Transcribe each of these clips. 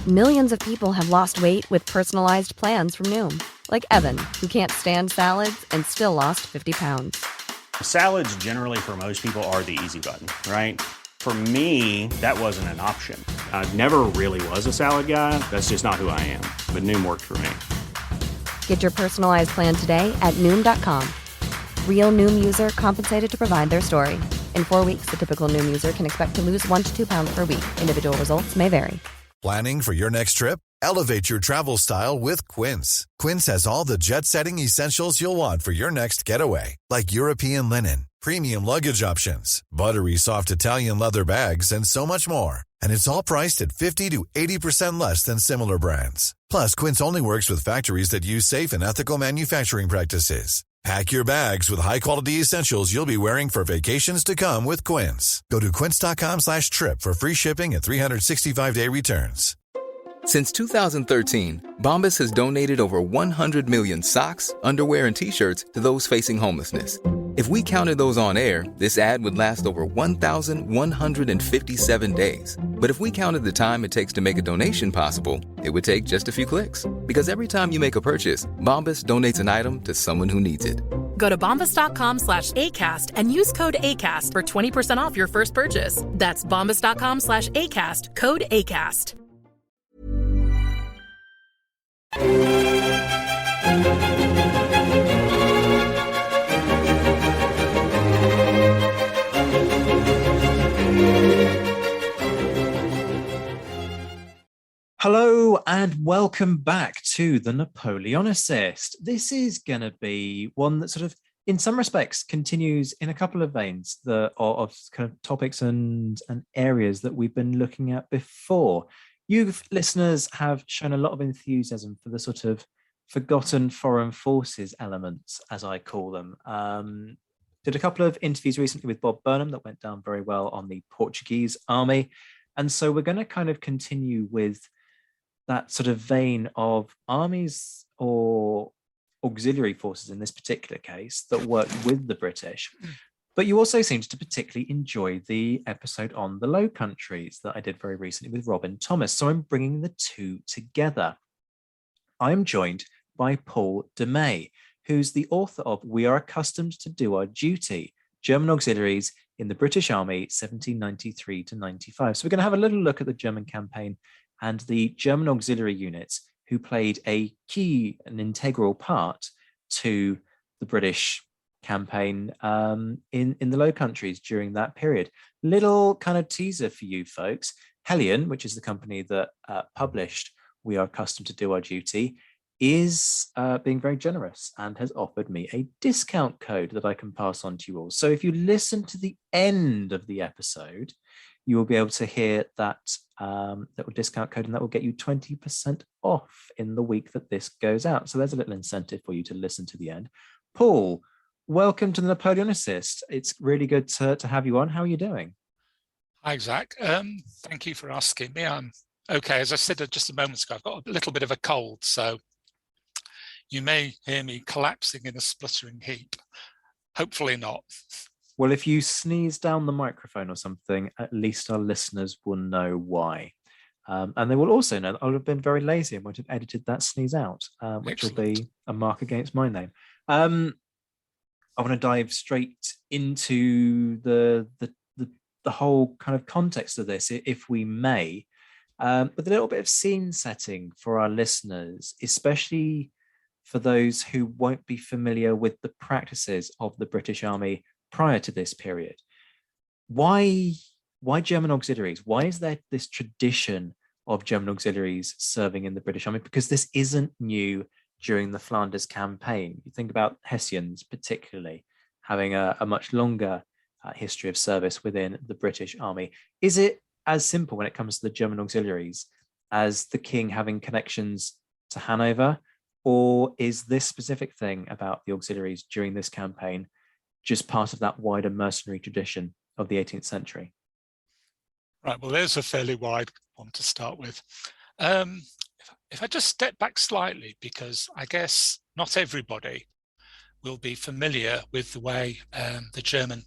Millions of people have lost weight with personalized plans from Noom. Like Evan, who can't stand salads and still lost 50 pounds. Salads generally for most people are the easy button, right? For me, that wasn't an option. I never really was a salad guy. That's just not who I am. But Noom worked for me. Get your personalized plan today at Noom.com. Real Noom user compensated to provide their story. In 4 weeks, the typical Noom user can expect to lose 1 to 2 pounds per week. Individual results may vary. Planning for your next trip? Elevate your travel style with Quince. Quince has all the jet-setting essentials you'll want for your next getaway, like European linen, premium luggage options, buttery soft Italian leather bags, and so much more. And it's all priced at 50 to 80% less than similar brands. Plus, Quince only works with factories that use safe and ethical manufacturing practices. Pack your bags with high-quality essentials you'll be wearing for vacations to come with Quince. Go to quince.com/trip for free shipping and 365-day returns. Since 2013, Bombas has donated over 100 million socks, underwear, and T-shirts to those facing homelessness. If we counted those on air, this ad would last over 1,157 days. But if we counted the time it takes to make a donation possible, it would take just a few clicks. Because every time you make a purchase, Bombas donates an item to someone who needs it. Go to bombas.com/ACAST and use code ACAST for 20% off your first purchase. That's bombas.com/ACAST, code ACAST. Hello and welcome back to the Napoleonicist. This is going to be one that sort of, in some respects, continues in a couple of veins of kind of topics and areas that we've been looking at before. You listeners have shown a lot of enthusiasm for the sort of forgotten foreign forces elements, as I call them. Did a couple of interviews recently with Bob Burnham that went down very well on the Portuguese army. And so we're going to kind of continue with that sort of vein of armies or auxiliary forces in this particular case that worked with the British. But you also seemed to particularly enjoy the episode on the Low Countries that I did very recently with Robin Thomas. So I'm bringing the two together. I'm joined by Paul Demet, who's the author of We Are Accustomed to Do Our Duty, German Auxiliaries in the British Army, 1793 to 95. So we're going to have a little look at the German campaign and the German auxiliary units who played a key and integral part to the British campaign in the Low Countries during that period. Little kind of teaser for you folks. Hellion, which is the company that published We Are Accustomed to Do Our Duty, is being very generous and has offered me a discount code that I can pass on to you all. So if you listen to the end of the episode, you will be able to hear that little discount code, and that will get you 20% off in the week that this goes out. So there's a little incentive for you to listen to the end. Paul, welcome to the Napoleonicist. It's really good to have you on. How are you doing? Hi, Zach. Thank you for asking me. I'm okay. As I said just a moment ago, I've got a little bit of a cold, so you may hear me collapsing in a spluttering heap. Hopefully not. Well, if you sneeze down the microphone or something, at least our listeners will know why. And they will also know that I would have been very lazy and would have edited that sneeze out, which will be a mark against my name. I want to dive straight into the whole kind of context of this, if we may, with a little bit of scene setting for our listeners, especially for those who won't be familiar with the practices of the British Army prior to this period. Why German auxiliaries? Why is there this tradition of German auxiliaries serving in the British Army? Because this isn't new during the Flanders Campaign. You think about Hessians particularly having a much longer history of service within the British Army. Is it as simple when it comes to the German auxiliaries as the king having connections to Hanover? Or is this specific thing about the auxiliaries during this campaign just part of that wider mercenary tradition of the 18th century? Right, well, there's a fairly wide one to start with. If I just step back slightly, because I guess not everybody will be familiar with the way the German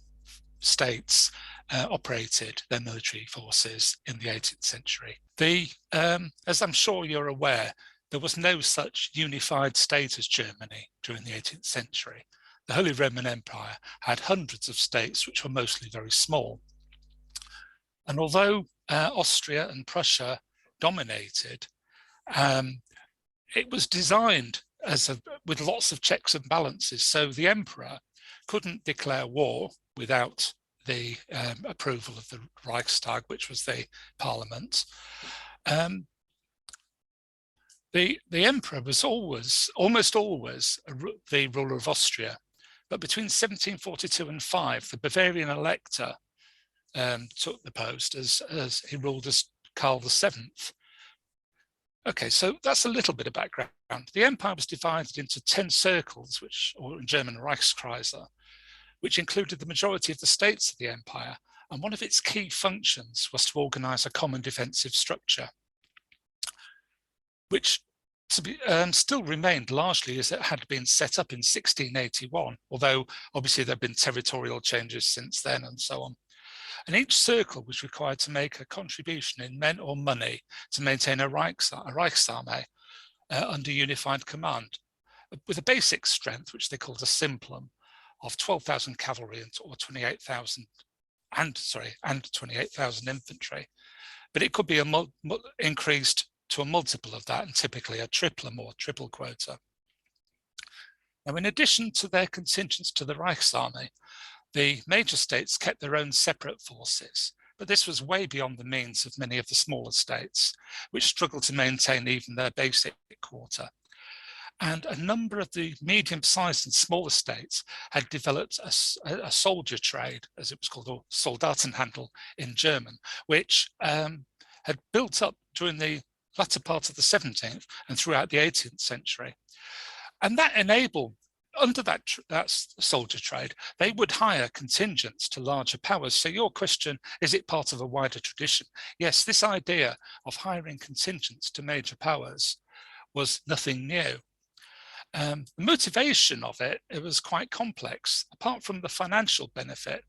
states operated their military forces in the 18th century. As I'm sure you're aware, there was no such unified state as Germany during the 18th century. The Holy Roman Empire had hundreds of states which were mostly very small. And although Austria and Prussia dominated, it was designed with lots of checks and balances. So the emperor couldn't declare war without the approval of the Reichstag, which was the parliament. The emperor was almost always the ruler of Austria. But between 1742 and 5, the Bavarian elector took the post as he ruled as Karl VII. Okay, so that's a little bit of background. The empire was divided into 10 circles, or in German Reichskreise, which included the majority of the states of the empire, and one of its key functions was to organize a common defensive structure, which still remained largely as it had been set up in 1681, although obviously there have been territorial changes since then and so on. And each circle was required to make a contribution in men or money to maintain a Reichsarmee under unified command, with a basic strength, which they called a simplum, of 12,000 cavalry and 28,000 infantry. But it could be increased to a multiple of that, and typically a triplum or triple quota. Now, in addition to their contingents to the Reichsarmee, the major states kept their own separate forces, but this was way beyond the means of many of the smaller states, which struggled to maintain even their basic quota. And a number of the medium-sized and smaller states had developed a soldier trade, as it was called, or Soldatenhandel in German, which had built up during the latter part of the 17th and throughout the 18th century. And that enabled, under that soldier trade, they would hire contingents to larger powers. So your question, is it part of a wider tradition? Yes, this idea of hiring contingents to major powers was nothing new. The motivation of it was quite complex. Apart from the financial benefit,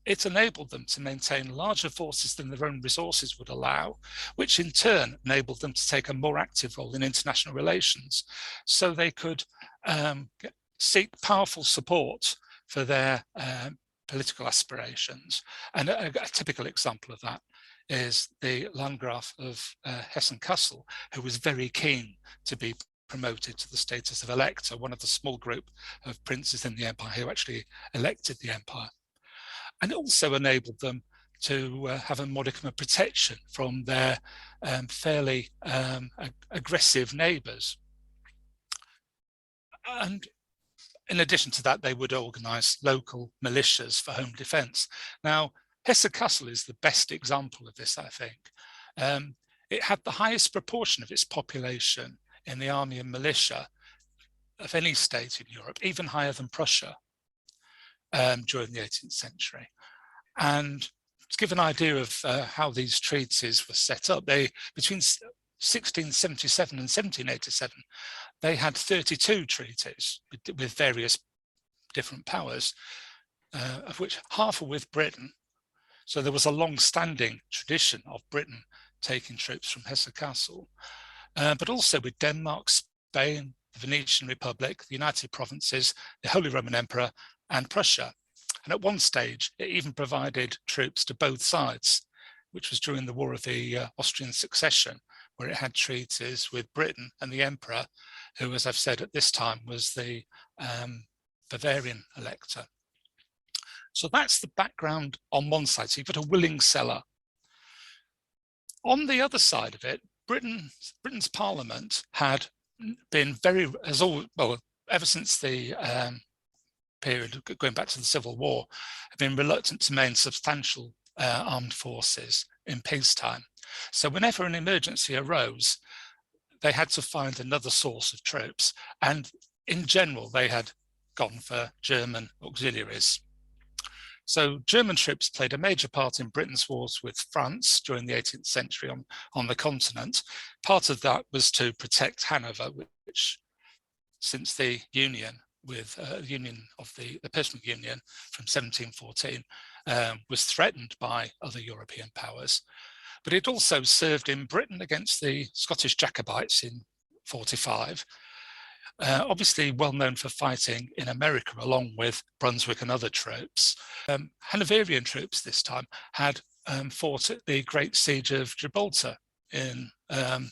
it enabled them to maintain larger forces than their own resources would allow, which in turn enabled them to take a more active role in international relations. So they could seek powerful support for their political aspirations. And a typical example of that is the Landgraf of Hessen-Kassel, who was very keen to be promoted to the status of elector, one of the small group of princes in the empire who actually elected the empire. And it also enabled them to have a modicum of protection from their fairly aggressive neighbours. And in addition to that, they would organise local militias for home defence. Now, Hesse-Kassel is the best example of this, I think. It had the highest proportion of its population in the army and militia of any state in Europe, even higher than Prussia during the 18th century. And to give an idea of how these treaties were set up, between 1677 and 1787, they had 32 treaties with various different powers, of which half were with Britain. So there was a long-standing tradition of Britain taking troops from Hesse-Kassel, but also with Denmark, Spain, the Venetian Republic, the United Provinces, the Holy Roman Emperor, and Prussia. And at one stage, it even provided troops to both sides, which was during the War of the Austrian Succession, where it had treaties with Britain and the Emperor, who, as I've said at this time, was the Bavarian elector. So that's the background on one side. So you've got a willing seller. On the other side of it, Britain's Parliament had been ever since the period going back to the Civil War, had been reluctant to maintain substantial armed forces in peacetime. So whenever an emergency arose, they had to find another source of troops. And in general, they had gone for German auxiliaries. So German troops played a major part in Britain's wars with France during the 18th century on the continent. Part of that was to protect Hanover, which since the union with the Personal Union from 1714 was threatened by other European powers. But it also served in Britain against the Scottish Jacobites in 45. Obviously well known for fighting in America along with Brunswick and other troops. Hanoverian troops this time had fought at the Great Siege of Gibraltar in from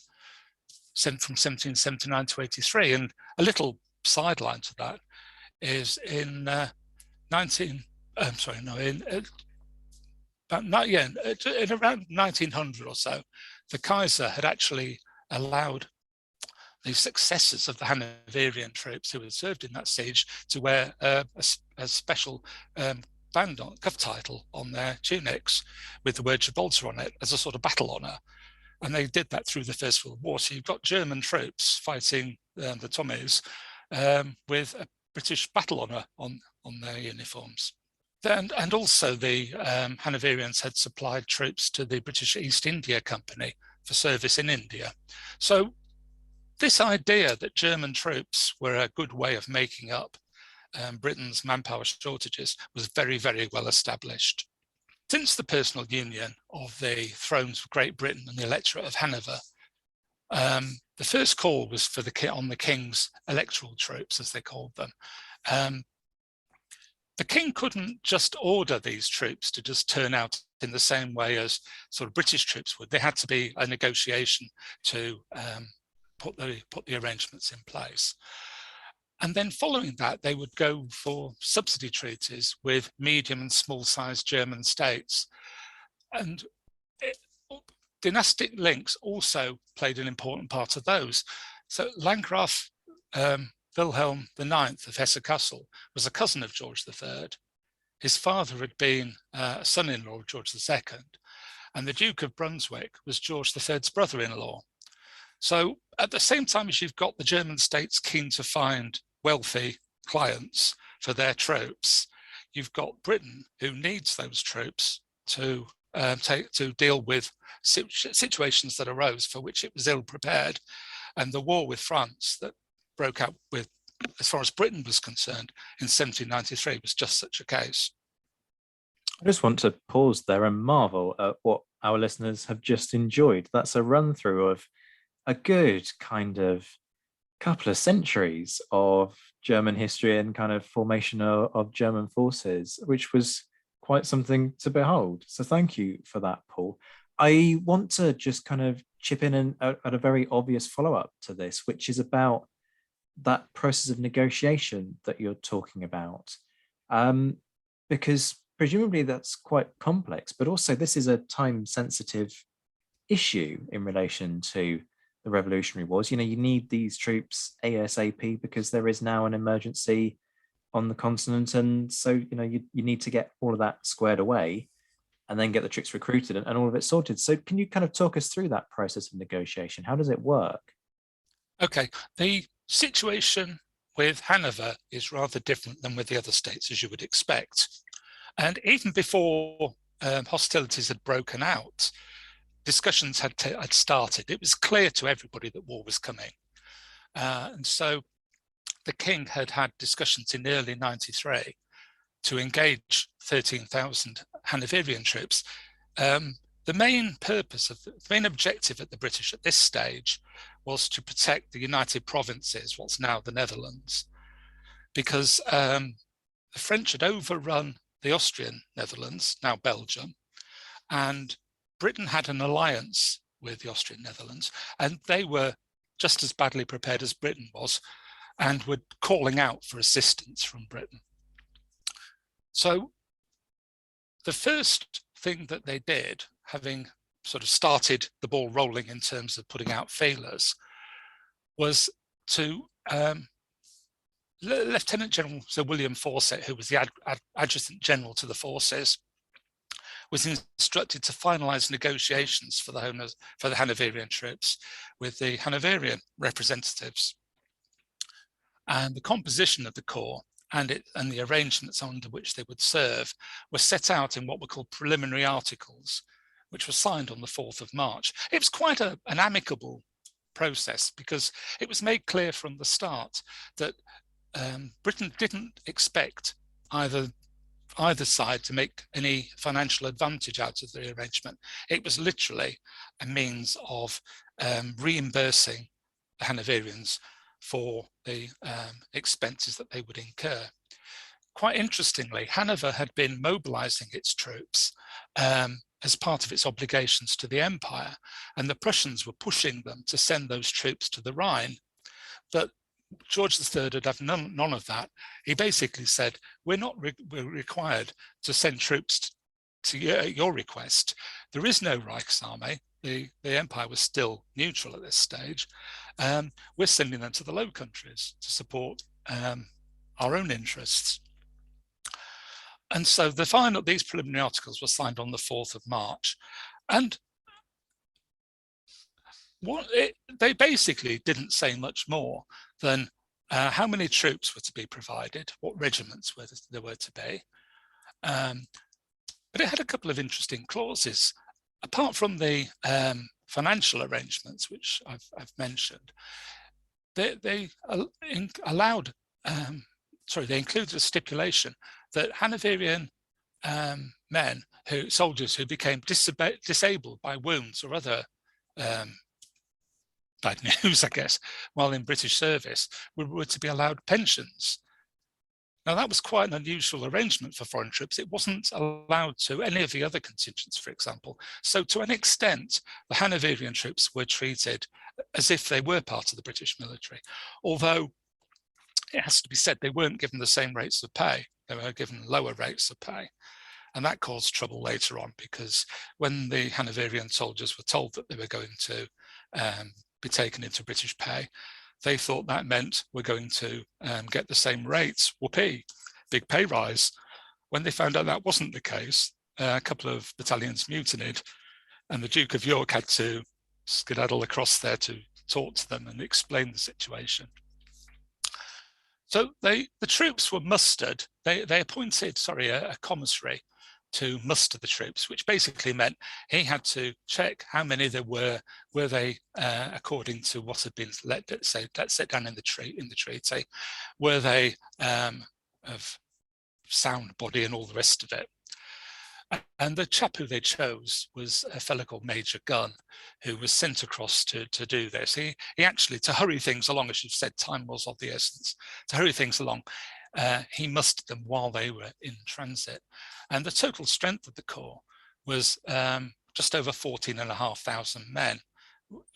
1779 to 83. And a little sideline to that is in around 1900 or so, the Kaiser had actually allowed the successors of the Hanoverian troops who had served in that siege to wear a special cuff title on their tunics with the word Gibraltar on it as a sort of battle honour. And they did that through the First World War. So you've got German troops fighting the Tommies with a British battle honour on their uniforms. And also the Hanoverians had supplied troops to the British East India Company for service in India. So this idea that German troops were a good way of making up Britain's manpower shortages was very, very well established. Since the personal union of the thrones of Great Britain and the electorate of Hanover, the first call was for on the king's electoral troops, as they called them. The king couldn't just order these troops to just turn out in the same way as sort of British troops would. There had to be a negotiation to put the arrangements in place. And then following that, they would go for subsidy treaties with medium and small-sized German states. And dynastic links also played an important part of those. So Landgraf Wilhelm IX of Hesse-Kassel was a cousin of George III. His father had been a son-in-law of George II, and the Duke of Brunswick was George III's brother-in-law. So at the same time as you've got the German states keen to find wealthy clients for their troops, you've got Britain who needs those troops to deal with situations that arose for which it was ill prepared. And the war with France that broke out with, as far as Britain was concerned, in 1793 was just such a case. I just want to pause there and marvel at what our listeners have just enjoyed. That's a run through of a good kind of couple of centuries of German history and kind of formation of German forces, which was quite something to behold. So thank you for that, Paul. I want to just kind of chip in and at a very obvious follow-up to this, which is about that process of negotiation that you're talking about. Because presumably that's quite complex, but also this is a time-sensitive issue in relation to the Revolutionary Wars. You know, you need these troops ASAP because there is now an emergency on the continent. And so, you know, you need to get all of that squared away and then get the troops recruited and all of it sorted. So can you kind of talk us through that process of negotiation? How does it work? Okay. The situation with Hanover is rather different than with the other states, as you would expect. And even before hostilities had broken out, discussions had started. It was clear to everybody that war was coming. And so the king had had discussions in early 93 to engage 13,000 Hanoverian troops. The main purpose of the main objective at the British at this stage was to protect the United Provinces, what's now the Netherlands, because the French had overrun the Austrian Netherlands, now Belgium, and Britain had an alliance with the Austrian Netherlands, and they were just as badly prepared as Britain was and were calling out for assistance from Britain. So the first thing that they did, having sort of started the ball rolling in terms of putting out feelers, was to Lieutenant General Sir William Fawcett, who was the Adjutant General to the forces, was instructed to finalise negotiations for the Hanoverian troops with the Hanoverian representatives. And the composition of the corps and the arrangements under which they would serve were set out in what were called preliminary articles, which were signed on the 4th of March. It was quite an amicable process because it was made clear from the start that Britain didn't expect either either side to make any financial advantage out of the arrangement. It was literally a means of reimbursing the Hanoverians for the expenses that they would incur. Quite interestingly, Hanover had been mobilizing its troops as part of its obligations to the empire, and the Prussians were pushing them to send those troops to the Rhine. But George III would have none of that. He basically said, we're not we're required to send troops to your request. There is no Reichsarmy. The empire was still neutral at this stage. We're sending them to the Low Countries to support our own interests. And so these preliminary articles were signed on the 4th of March. And they basically didn't say much more than how many troops were to be provided, what regiments there were to be. But it had a couple of interesting clauses. Apart from the financial arrangements, which I've mentioned, they included a stipulation that Hanoverian soldiers who became disabled by wounds or other bad news, I guess, while in British service, were to be allowed pensions. Now, that was quite an unusual arrangement for foreign troops. It wasn't allowed to any of the other contingents, for example. So to an extent, the Hanoverian troops were treated as if they were part of the British military, although it has to be said they weren't given the same rates of pay. They were given lower rates of pay. And that caused trouble later on, because when the Hanoverian soldiers were told that they were going to be taken into British pay, they thought that meant we're going to get the same rates, whoopee, big pay rise. When they found out that wasn't the case, a couple of battalions mutinied, and the Duke of York had to skedaddle across there to talk to them and explain the situation. So the troops were mustered. They appointed, a commissary to muster the troops, which basically meant he had to check how many there were they according to what had been let's set down in the treaty, were they of sound body and all the rest of it. And the chap who they chose was a fellow called Major Gunn, who was sent across to do this. He actually, to hurry things along, as you've said, time was of the essence, to hurry things along, he mustered them while they were in transit. And the total strength of the corps was just over 14,500 men,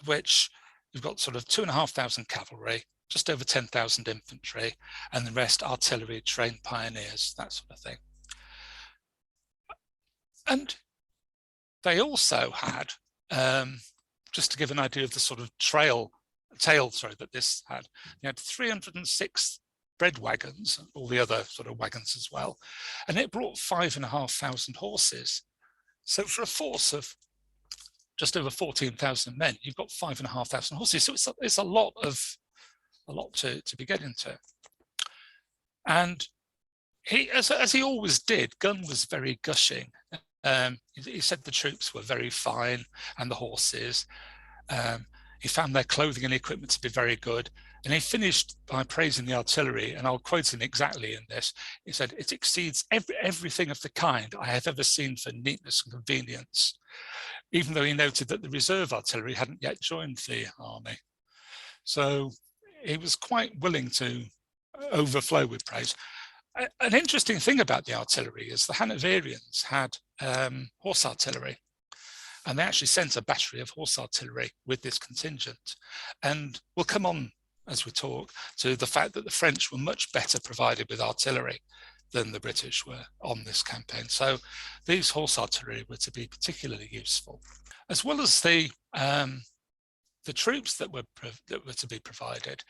which you've got sort of 2,500 cavalry, just over 10,000 infantry, and the rest artillery, trained pioneers, that sort of thing. And they also had, just to give an idea of the sort of tail that this had, they had 306 bread wagons, and all the other sort of wagons as well, and it brought 5,500 horses. So for a force of just over 14,000 men, you've got 5,500 horses. So it's a lot to be getting to. And he, as he always did, Gunn was very gushing. He said the troops were very fine and the horses. He found their clothing and equipment to be very good. And he finished by praising the artillery, and I'll quote him exactly in this. He said, "It exceeds everything of the kind I have ever seen for neatness and convenience," even though he noted that the reserve artillery hadn't yet joined the army. So he was quite willing to overflow with praise. An interesting thing about the artillery is the Hanoverians had horse artillery, and they actually sent a battery of horse artillery with this contingent. And we'll come on, as we talk, to the fact that the French were much better provided with artillery than the British were on this campaign. So these horse artillery were to be particularly useful, as well as the troops that were to be provided.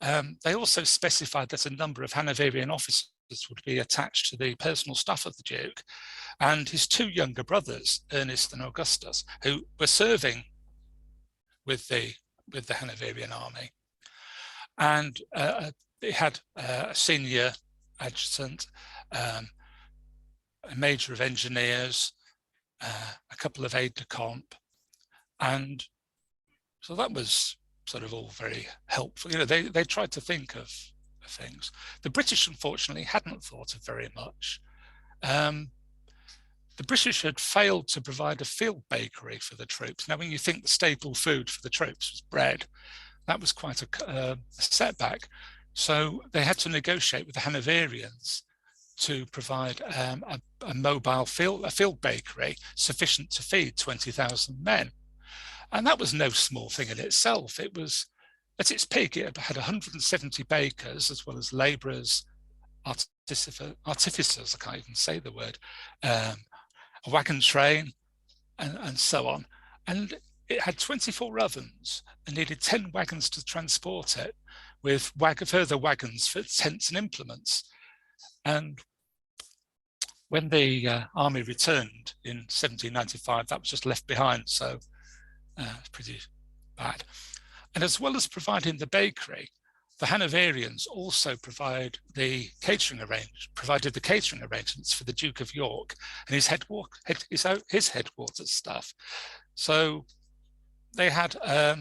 They also specified that a number of Hanoverian officers would be attached to the personal staff of the Duke, and his two younger brothers, Ernest and Augustus, who were serving with the Hanoverian army. And they had a senior adjutant, a major of engineers, a couple of aides-de-camp, and so that was sort of all very helpful. You know, they tried to think of things. The British, unfortunately, hadn't thought of very much. the British had failed to provide a field bakery for the troops. Now, when you think the staple food for the troops was bread, that was quite a setback. So they had to negotiate with the Hanoverians to provide a mobile field bakery sufficient to feed 20,000 men. And that was no small thing in itself. It was, at its peak, it had 170 bakers, as well as labourers, artificers, I can't even say the word, a wagon train, and so on. And it had 24 ovens and needed 10 wagons to transport it, with further wagons for tents and implements. And when the army returned in 1795, that was just left behind, so it's pretty bad. And as well as providing the bakery, the Hanoverians also provided the catering arrangements for the Duke of York and his headquarters staff. So they had a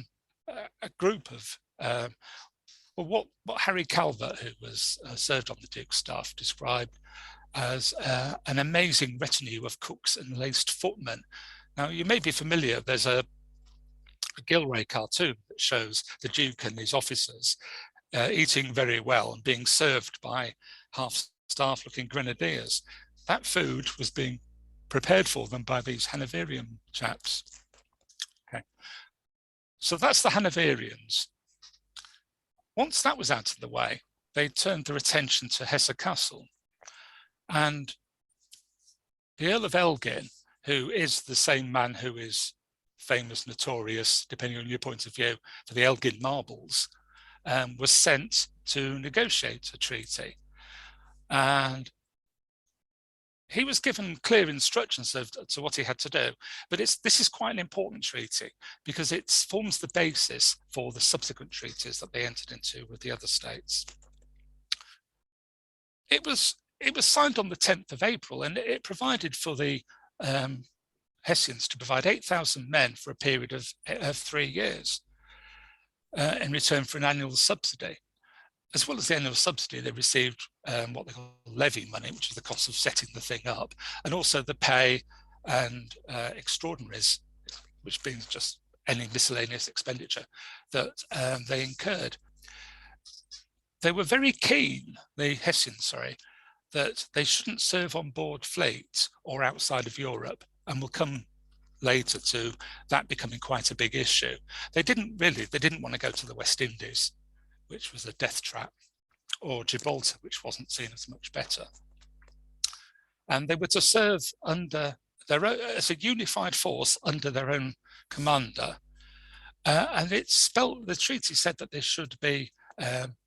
group of what Harry Calvert, who was served on the Duke's staff, described as an amazing retinue of cooks and laced footmen. Now, you may be familiar, there's a Gilray cartoon that shows the Duke and his officers eating very well and being served by half-staff looking grenadiers. That food was being prepared for them by these Hanoverian chaps. Okay, so that's the Hanoverians. Once that was out of the way, they turned their attention to Hesse Castle. And the Earl of Elgin, who is the same man who is famous, notorious, depending on your point of view, for the Elgin marbles, was sent to negotiate a treaty. And he was given clear instructions to what he had to do. But this is quite an important treaty because it forms the basis for the subsequent treaties that they entered into with the other states. It was signed on the 10th of April, and it provided for the Hessians to provide 8,000 men for a period of 3 years in return for an annual subsidy. As well as the annual subsidy, they received what they call levy money, which is the cost of setting the thing up, and also the pay and extraordinaries, which means just any miscellaneous expenditure that they incurred. They were very keen, the Hessians, that they shouldn't serve on board fleets or outside of Europe, and we'll come later to that becoming quite a big issue. They didn't want to go to the West Indies, which was a death trap, or Gibraltar, which wasn't seen as much better. And they were to serve under their own, as a unified force under their own commander. And the treaty said that they should be,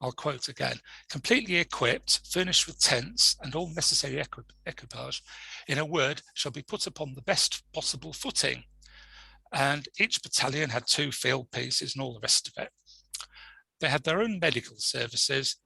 I'll quote again, completely equipped, furnished with tents and all necessary equipage, in a word, shall be put upon the best possible footing. And each battalion had 2 field pieces and all the rest of it. They had their own medical services.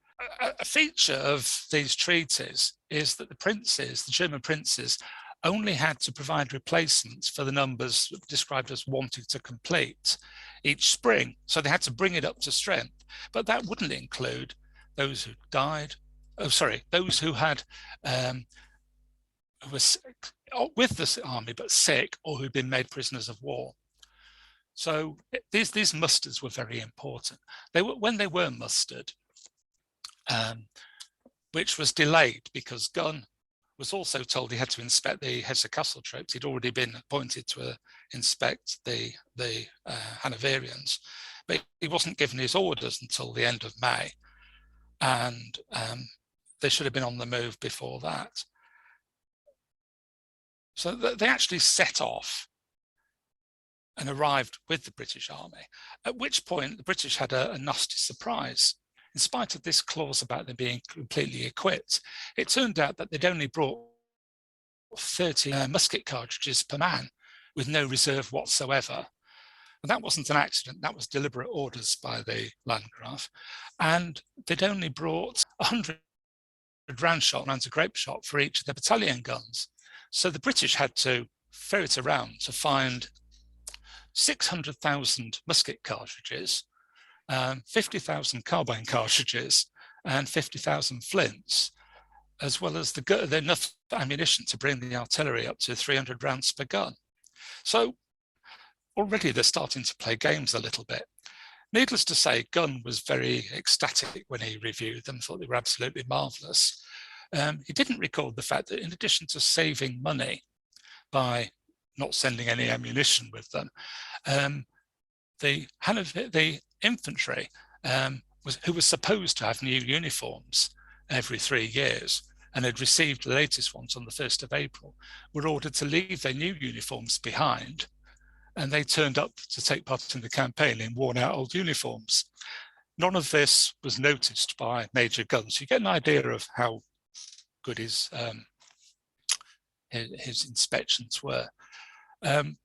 A feature of these treaties is that the German princes, only had to provide replacements for the numbers described as wanting to complete each spring. So they had to bring it up to strength. But that wouldn't include those who died, those who had who were with the army but sick, or who'd been made prisoners of war. So these musters were very important. When they were mustered, which was delayed because Gunn was also told he had to inspect the Hesse Castle troops. He'd already been appointed to inspect the Hanoverians, but he wasn't given his orders until the end of May, and they should have been on the move before that. So they actually set off and arrived with the British Army, at which point the British had a nasty surprise. In spite of this clause about them being completely equipped, it turned out that they'd only brought 30 musket cartridges per man, with no reserve whatsoever. And that wasn't an accident, that was deliberate orders by the Landgraf. And they'd only brought 100 rounds of grape shot for each of the battalion guns. So the British had to ferret around to find 600,000 musket cartridges, 50,000 carbine cartridges, and 50,000 flints. as well as enough ammunition to bring the artillery up to 300 rounds per gun. So already they're starting to play games a little bit. Needless to say, Gunn was very ecstatic when he reviewed them, thought they were absolutely marvellous. He didn't record the fact that in addition to saving money by not sending any ammunition with them, the infantry, who was supposed to have new uniforms every 3 years and had received the latest ones on the 1st of April, were ordered to leave their new uniforms behind, and they turned up to take part in the campaign in worn out old uniforms. None of this was noticed by Major Gunn, so you get an idea of how good his inspections were. Again,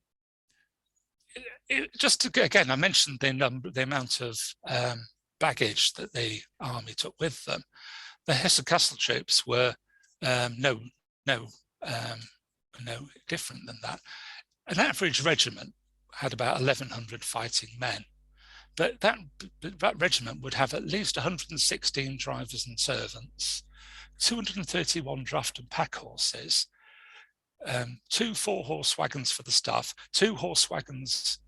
I mentioned the amount of baggage that the army took with them. The Hesse-Kassel troops were no different than that. An average regiment had about 1,100 fighting men, but that regiment would have at least 116 drivers and servants, 231 draft and pack horses, 2 4-horse wagons for the staff, 2 horse wagons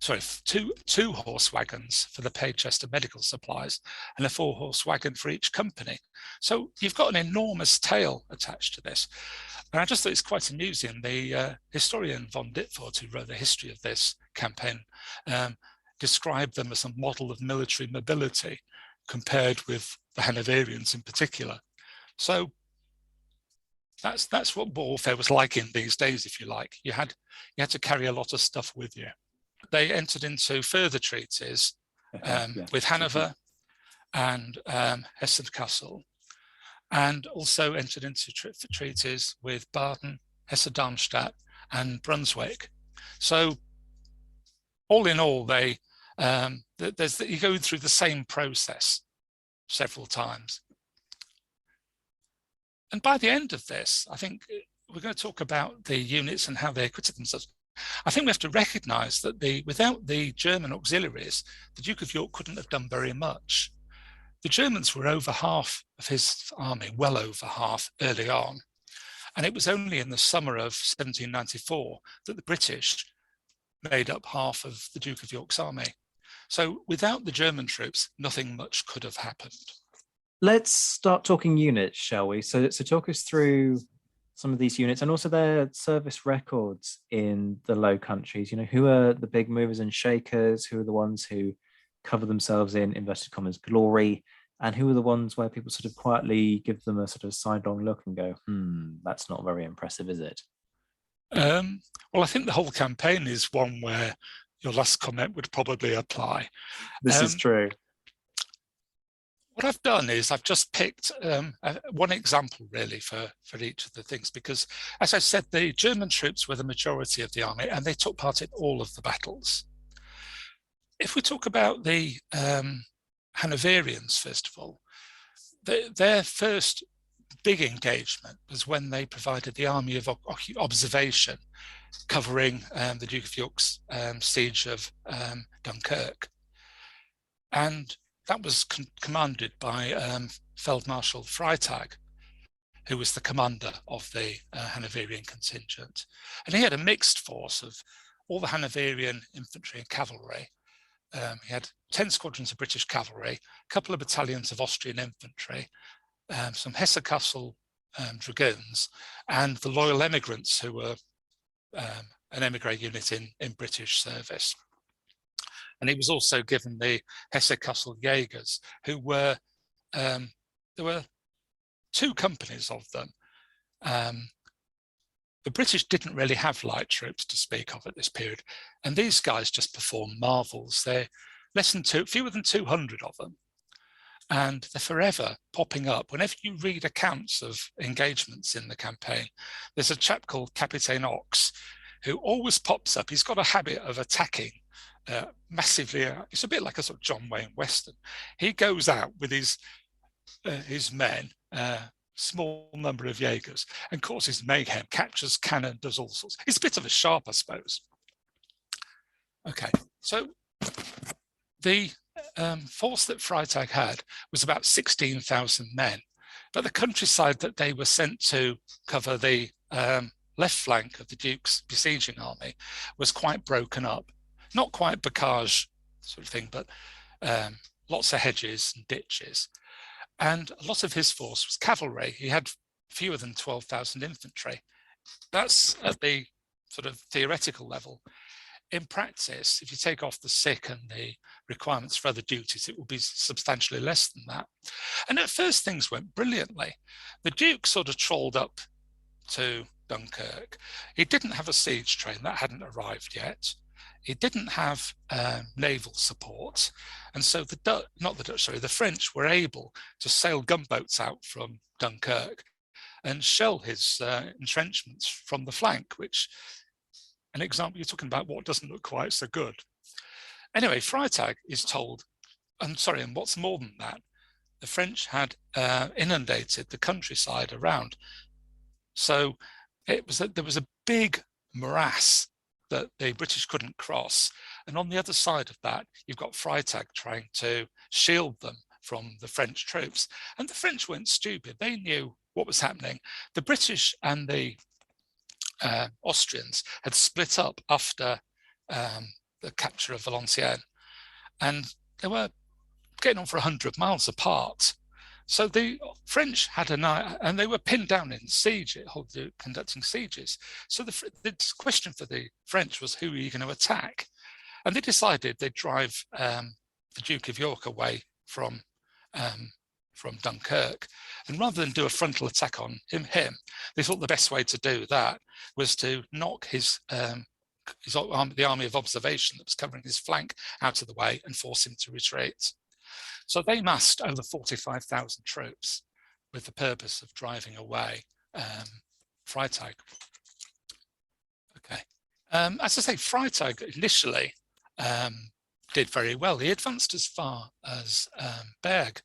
for the paid chest of medical supplies, and a 4-horse wagon for each company. So you've got an enormous tail attached to this. And I just thought it's quite amusing. The historian von Ditford, who wrote the history of this campaign, described them as a model of military mobility compared with the Hanoverians in particular. So that's what warfare was like in these days, if you like. You had to carry a lot of stuff with you. They entered into further treaties with Hanover and Hessen-Kassel, and also entered into treaties with Baden, Hesse-Darmstadt, and Brunswick. So, all in all, you go through the same process several times. And by the end of this, I think we're going to talk about the units and how they acquitted themselves. I think we have to recognise that without the German auxiliaries, the Duke of York couldn't have done very much. The Germans were over half of his army, well over half, early on. And it was only in the summer of 1794 that the British made up half of the Duke of York's army. So without the German troops, nothing much could have happened. Let's start talking units, shall we? So talk us through some of these units and also their service records in the Low Countries. You know, who are the big movers and shakers? Who are the ones who cover themselves in inverted commas glory? And who are the ones where people sort of quietly give them a sort of sidelong look and go, that's not very impressive, is it? Well, I think the whole campaign is one where your last comment would probably apply. This is true. What I've done is I've just picked one example really for each of the things, because as I said, the German troops were the majority of the army and they took part in all of the battles. If we talk about the Hanoverians, first of all, their first big engagement was when they provided the army of observation covering the Duke of York's siege of Dunkirk. And that was commanded by Field Marshal Freytag, who was the commander of the Hanoverian contingent. And he had a mixed force of all the Hanoverian infantry and cavalry. He had 10 squadrons of British cavalry, a couple of battalions of Austrian infantry, some Hesse-Kassel dragoons, and the loyal emigrants who were an emigre unit in British service. And he was also given the Hesse-Kassel Jägers, who were, there were 2 companies of them. The British didn't really have light troops to speak of at this period. And these guys just performed marvels. They're fewer than 200 of them. And they're forever popping up. Whenever you read accounts of engagements in the campaign, there's a chap called Captain Ox, who always pops up. He's got a habit of attacking massively. It's a bit like a sort of John Wayne Western. He goes out with his men, small number of Jaegers, and causes mayhem, captures cannon, does all sorts. He's a bit of a sharp, I suppose. Okay, so the force that Freytag had was about 16,000 men. But the countryside that they were sent to cover the left flank of the Duke's besieging army was quite broken up. Not quite bocage sort of thing, but lots of hedges and ditches. And a lot of his force was cavalry. He had fewer than 12,000 infantry. That's at the sort of theoretical level. In practice, if you take off the sick and the requirements for other duties, it will be substantially less than that. And at first things went brilliantly. The Duke sort of trolled up to Dunkirk. He didn't have a siege train, that hadn't arrived yet. He didn't have naval support. And so the French were able to sail gunboats out from Dunkirk and shell his entrenchments from the flank, which, an example, you're talking about what doesn't look quite so good. Anyway, Freytag is told, and what's more than that, the French had inundated the countryside around. So there was a big morass that the British couldn't cross. And on the other side of that, you've got Freytag trying to shield them from the French troops. And the French weren't stupid. They knew what was happening. The British and the Austrians had split up after the capture of Valenciennes, and they were getting on for 100 miles apart. So the French had an eye, and they were pinned down in siege, conducting sieges. So the question for the French was, who are you going to attack? And they decided they'd drive the Duke of York away from Dunkirk. And rather than do a frontal attack on him, they thought the best way to do that was to knock the army of observation that was covering his flank out of the way and force him to retreat. So they massed over 45,000 troops with the purpose of driving away Freytag. Okay. As I say, Freytag initially did very well. He advanced as far as Berg.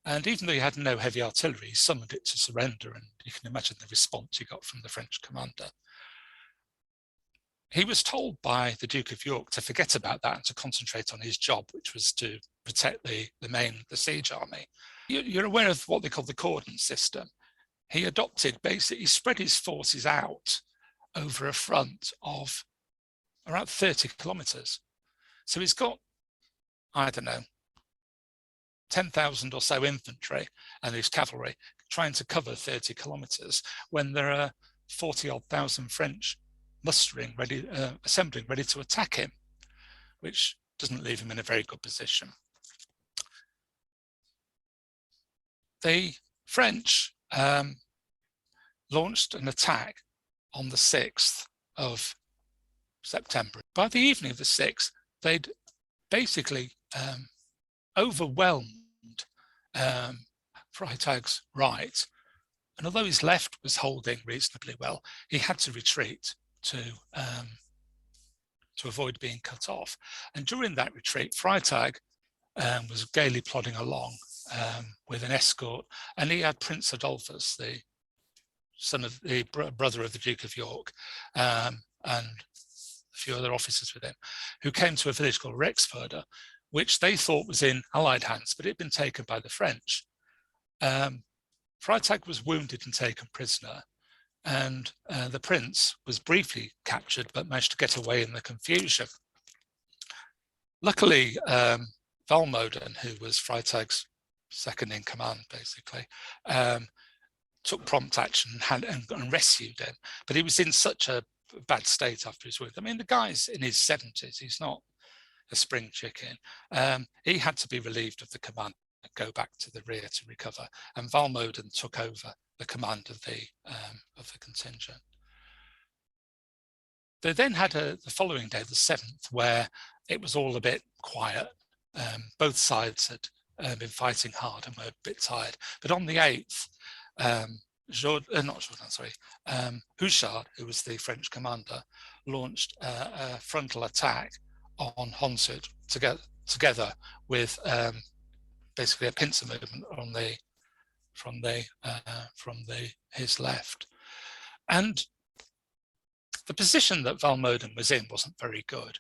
And even though he had no heavy artillery, he summoned it to surrender, and you can imagine the response he got from the French commander. He was told by the Duke of York to forget about that and to concentrate on his job, which was to protect the siege army. You're aware of what they call the cordon system. He he spread his forces out over a front of around 30 kilometers. So he's got, I don't know, 10,000 or so infantry and his cavalry trying to cover 30 kilometers when there are 40-odd thousand French mustering, assembling, ready to attack him, which doesn't leave him in a very good position. The French launched an attack on the 6th of September. By the evening of the 6th, they'd basically overwhelmed Freytag's right, and although his left was holding reasonably well, he had to retreat to avoid being cut off. And during that retreat, Freytag was gaily plodding along with an escort, and he had Prince Adolphus, the brother of the Duke of York, and a few other officers with him, who came to a village called Rexford, which they thought was in Allied hands, but it had been taken by the French. Freytag was wounded and taken prisoner, and the prince was briefly captured, but managed to get away in the confusion. Luckily, Valmoden, who was Freytag's second in command, basically, took prompt action and rescued him. But he was in such a bad state after his wound. I mean, the guy's in his 70s. He's not a spring chicken. He had to be relieved of the command and go back to the rear to recover. And Valmoden took over the command of the contingent. They then had the following day, the 7th, where it was all a bit quiet. Both sides had been fighting hard and were a bit tired. But on the 8th, Houchard, who was the French commander, launched a frontal attack on Honsud together with basically a pincer movement from his left. And the position that Valmoden was in wasn't very good.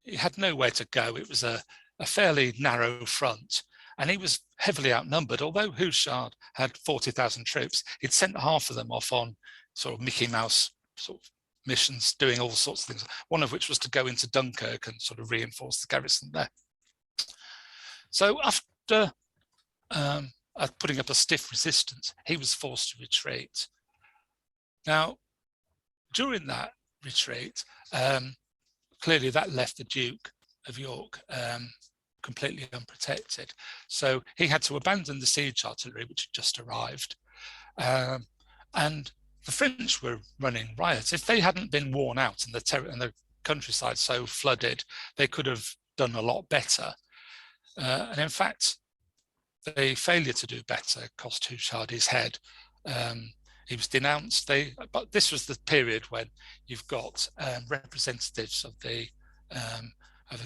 He had nowhere to go. It was a fairly narrow front, and he was heavily outnumbered. Although Houchard had 40,000 troops, he'd sent half of them off on sort of Mickey Mouse sort of missions, doing all sorts of things, one of which was to go into Dunkirk and sort of reinforce the garrison there. So after putting up a stiff resistance, he was forced to retreat. Now, during that retreat, clearly that left the Duke of York completely unprotected. So he had to abandon the siege artillery, which had just arrived. And the French were running riot. If they hadn't been worn out and the countryside so flooded, they could have done a lot better. And in fact, the failure to do better cost Houchard his head. He was denounced. But this was the period when you've got representatives of the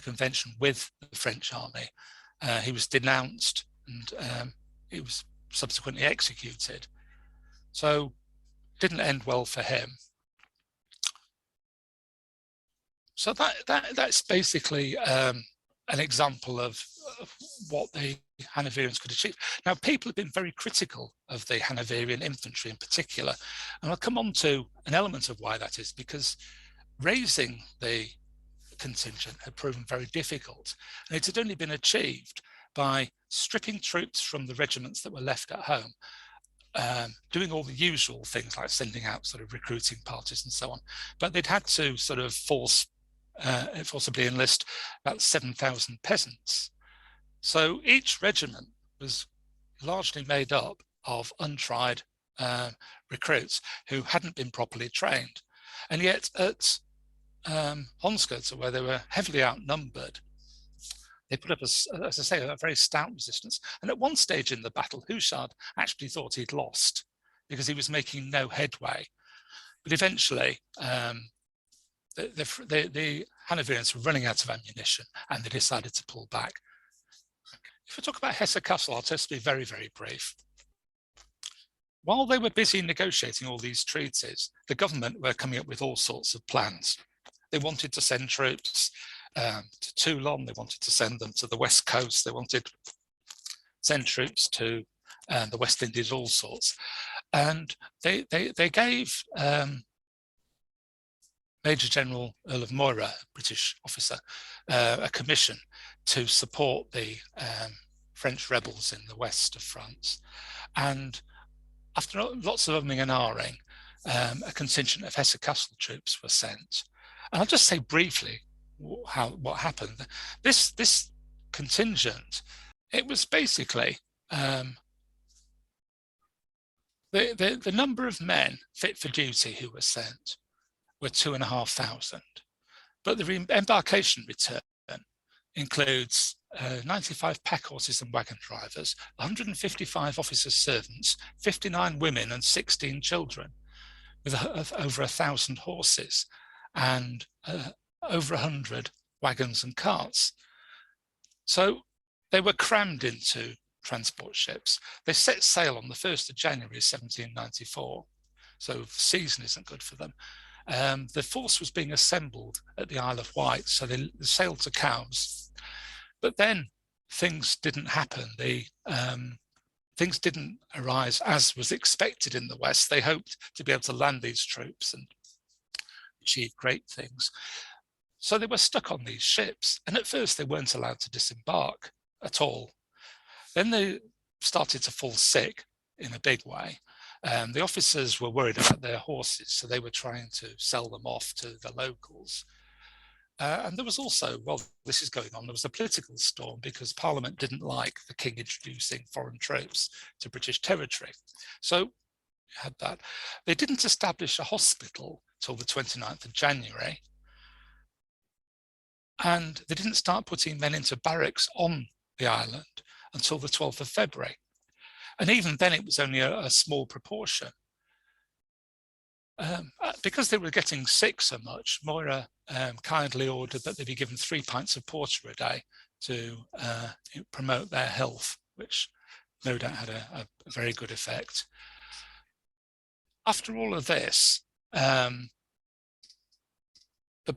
convention with the French army. He was denounced, and he was subsequently executed. So didn't end well for him. So that's basically an example of what the Hanoverians could achieve. Now, people have been very critical of the Hanoverian infantry in particular, and I'll come on to an element of why that is, because raising the contingent had proven very difficult, and it had only been achieved by stripping troops from the regiments that were left at home, doing all the usual things like sending out sort of recruiting parties and so on. But they'd had to sort of forcibly enlist about 7,000 peasants. So each regiment was largely made up of untried recruits who hadn't been properly trained. And yet at Honskirchen, where they were heavily outnumbered, they put up, as I say, a very stout resistance. And at one stage in the battle, Houchard actually thought he'd lost because he was making no headway. But eventually, the Hanoverians were running out of ammunition, and they decided to pull back. If we talk about Hesse-Kassel, I'll just be very, very brief. While they were busy negotiating all these treaties, the government were coming up with all sorts of plans. They wanted to send troops to Toulon, they wanted to send them to the West Coast, they wanted to send troops to the West Indies, all sorts. And they gave Major General Earl of Moira, a British officer, a commission to support the French rebels in the west of France. And after lots of umming and ahhing, a contingent of Hesse-Kassel troops were sent. And I'll just say briefly what happened. This contingent, it was basically the number of men fit for duty who were sent were 2,500, but the embarkation return includes 95 pack horses and wagon drivers, 155 officers' servants, 59 women and 16 children, with over 1,000 horses and over 100 wagons and carts. So they were crammed into transport ships. They set sail on the 1st of January 1794, so the season isn't good for them. The force was being assembled at the Isle of Wight, so they sailed to Cowes. But then things didn't happen. Things didn't arise as was expected in the West. They hoped to be able to land these troops and achieve great things. So they were stuck on these ships, and at first they weren't allowed to disembark at all. Then they started to fall sick in a big way. The officers were worried about their horses, so they were trying to sell them off to the locals. And there was also, while this is going on, there was a political storm because Parliament didn't like the king introducing foreign troops to British territory. So you had that. They didn't establish a hospital till the 29th of January. And they didn't start putting men into barracks on the island until the 12th of February. And even then it was only a small proportion. Because they were getting sick so much, Moira kindly ordered that they be given 3 pints of porter a day to promote their health, which no doubt had a very good effect. After all of this, the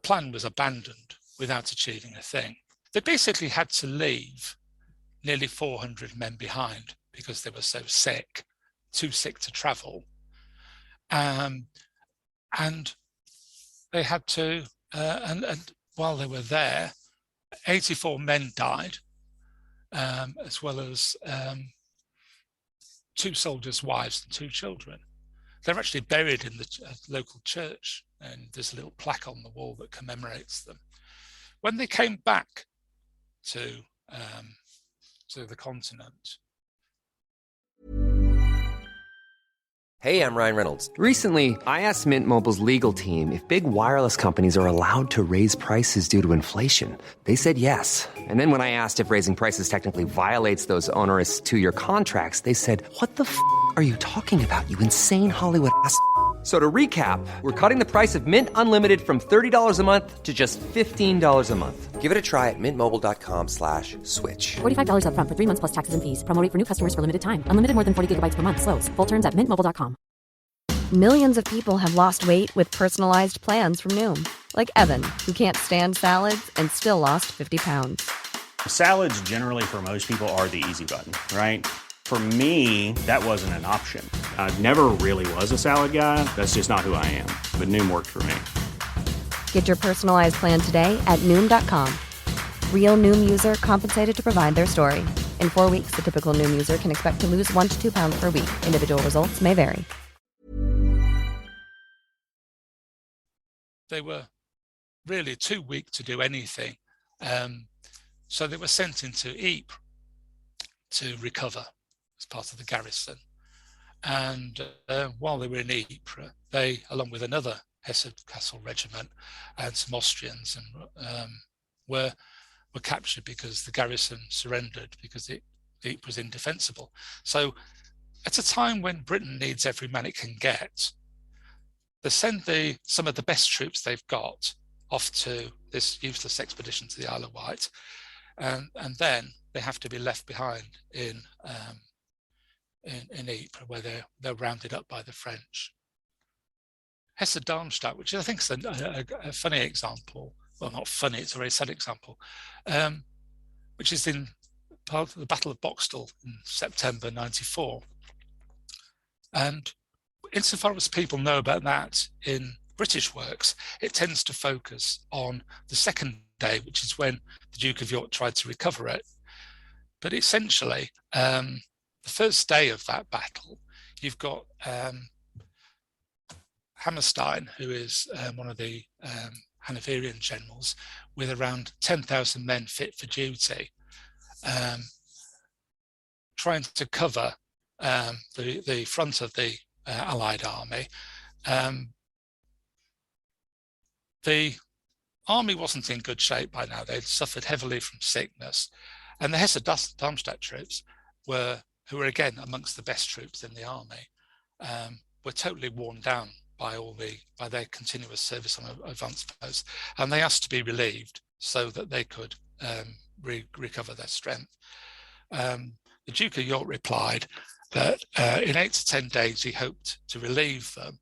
plan was abandoned without achieving a thing. They basically had to leave nearly 400 men behind because they were so sick, too sick to travel. And they had to, and while they were there, 84 men died, as well as 2 soldiers' wives and 2 children. They're actually buried in the local church, and there's a little plaque on the wall that commemorates them. When they came back to the continent. Hey, I'm Ryan Reynolds. Recently, I asked Mint Mobile's legal team if big wireless companies are allowed to raise prices due to inflation. They said yes. And then when I asked if raising prices technically violates those onerous 2-year contracts, they said, "What the f*** are you talking about, you insane Hollywood ass?" So to recap, we're cutting the price of Mint Unlimited from $30 a month to just $15 a month. Give it a try at mintmobile.com/switch. $45 up front for 3 months plus taxes and fees. Promo rate for new customers for limited time. Unlimited more than 40 gigabytes per month. Slows full terms at mintmobile.com. Millions of people have lost weight with personalized plans from Noom. Like Evan, who can't stand salads and still lost 50 pounds. Salads generally for most people are the easy button, right? For me, that wasn't an option. I never really was a salad guy. That's just not who I am. But Noom worked for me. Get your personalized plan today at Noom.com. Real Noom user compensated to provide their story. In 4 weeks, the typical Noom user can expect to lose 1 to 2 pounds per week. Individual results may vary. They were really too weak to do anything. So they were sent into Ypres to recover as part of the garrison. And while they were in Ypres, they, along with another Hesse-Kassel regiment and some Austrians, were captured because the garrison surrendered because Ypres was indefensible. So at a time when Britain needs every man it can get, they send some of the best troops they've got off to this useless expedition to the Isle of Wight, and then they have to be left behind in Ypres, where they're rounded up by the French. Hesse-Darmstadt, which I think is a funny example, well, not funny, it's a very sad example, which is in part of the Battle of Boxtel in September 94. And insofar as people know about that in British works, it tends to focus on the second day, which is when the Duke of York tried to recover it. But essentially, the first day of that battle, you've got Hammerstein, who is one of the Hanoverian generals, with around 10,000 men fit for duty, trying to cover the front of the Allied army. The army wasn't in good shape by now. They'd suffered heavily from sickness. And the Hesse-Darmstadt troops, who were again amongst the best troops in the army, were totally worn down by their continuous service on advanced posts. And they asked to be relieved so that they could recover their strength. The Duke of York replied that in 8 to 10 days he hoped to relieve them,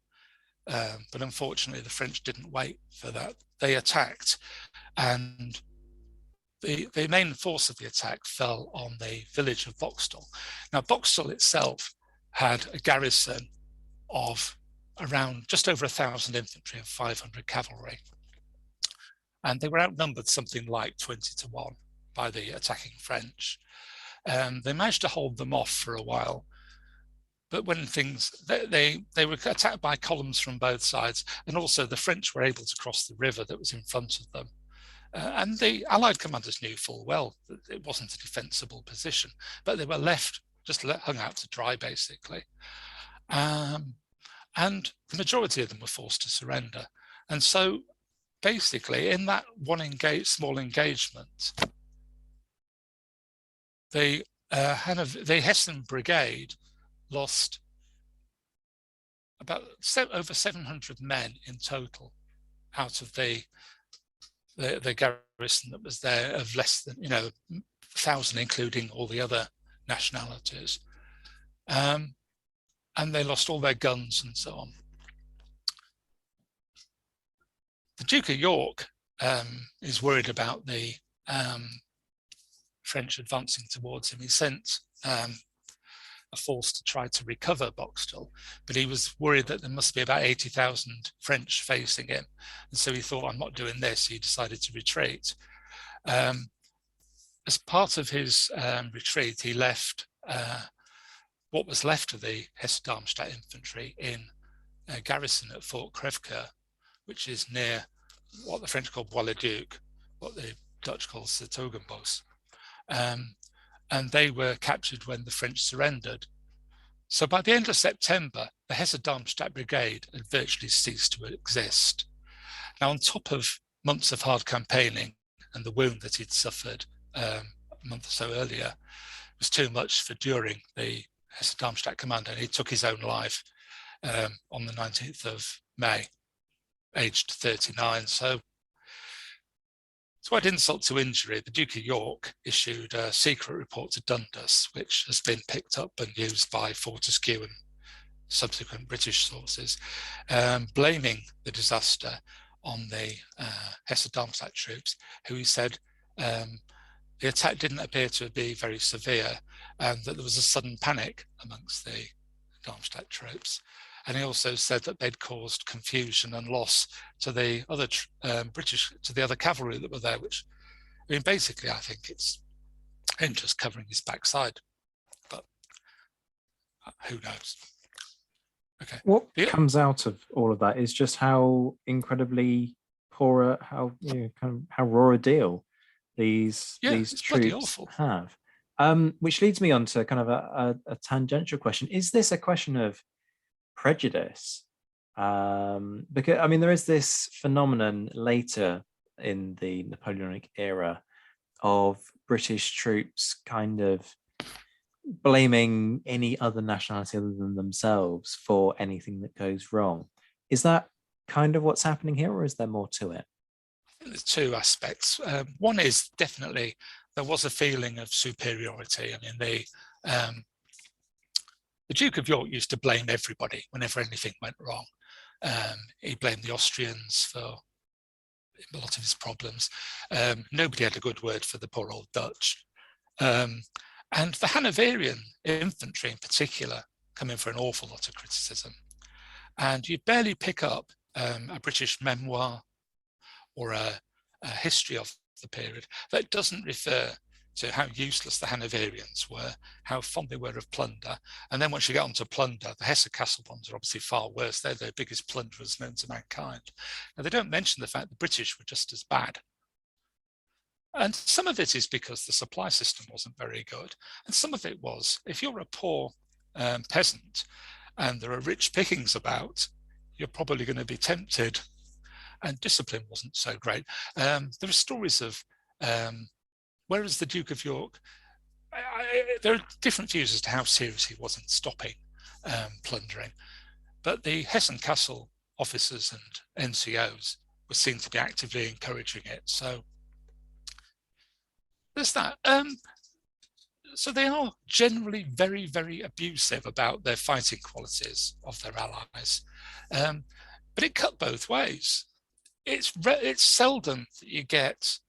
but unfortunately the French didn't wait for that. They attacked, and the main force of the attack fell on the village of Boxtel. Now, Boxtel itself had a garrison of around just over 1,000 infantry and 500 cavalry, and they were outnumbered something like 20 to 1 by the attacking French. They managed to hold them off for a while, but when they were attacked by columns from both sides, and also the French were able to cross the river that was in front of them. And the Allied commanders knew full well that it wasn't a defensible position, but they were left just hung out to dry, basically. And the majority of them were forced to surrender. And so basically, in that one small engagement, the Hessen Brigade lost about over 700 men in total out of the garrison that was there, of less than 1,000, including all the other nationalities, and they lost all their guns and so on. The Duke of York is worried about the French advancing towards him, he sent a force to try to recover Boxtel, but he was worried that there must be about 80,000 French facing him. And so he thought, I'm not doing this. He decided to retreat. As part of his retreat, he left what was left of the Hesse-Darmstadt infantry in a garrison at Fort Crèvecoeur, which is near what the French call Bois-le-Duc, what the Dutch calls Sertogenbos. And they were captured when the French surrendered. So by the end of September, the Hesse-Darmstadt brigade had virtually ceased to exist. Now, on top of months of hard campaigning and the wound that he'd suffered a month or so earlier, was too much for during the Hesse-Darmstadt commander, and he took his own life on the 19th of May, aged 39. So to add insult to injury, the Duke of York issued a secret report to Dundas, which has been picked up and used by Fortescue and subsequent British sources, blaming the disaster on the Hesse-Darmstadt troops, who he said the attack didn't appear to be very severe, and that there was a sudden panic amongst the Darmstadt troops. And he also said that they'd caused confusion and loss to the other to the other cavalry that were there, which, I mean, basically, I think it's him just covering his backside, but who knows? Okay. What comes out of all of that is just how incredibly poor, how how raw a deal these troops have. Which leads me on to kind of a tangential question. Is this a question of prejudice? Because, I mean, there is this phenomenon later in the Napoleonic era of British troops kind of blaming any other nationality other than themselves for anything that goes wrong. Is that kind of what's happening here, or is there more to it? I think there's two aspects. One is definitely there was a feeling of superiority. I mean, the Duke of York used to blame everybody whenever anything went wrong. He blamed the Austrians for a lot of his problems. Nobody had a good word for the poor old Dutch. And the Hanoverian infantry in particular come in for an awful lot of criticism. And you'd barely pick up a British memoir or a history of the period that doesn't refer to how useless the Hanoverians were, how fond they were of plunder. And then once you get onto plunder, the Hesse-Kassel ones are obviously far worse. They're the biggest plunderers known to mankind. Now, they don't mention the fact the British were just as bad. And some of it is because the supply system wasn't very good. And some of it was, if you're a poor peasant and there are rich pickings about, you're probably going to be tempted. And discipline wasn't so great. There are stories of, whereas the Duke of York, there are different views as to how serious he was in stopping plundering. But the Hessen-Kassel officers and NCOs were seen to be actively encouraging it. So there's that. So they are generally very, very abusive about their fighting qualities of their allies. But it cut both ways. It's seldom that you get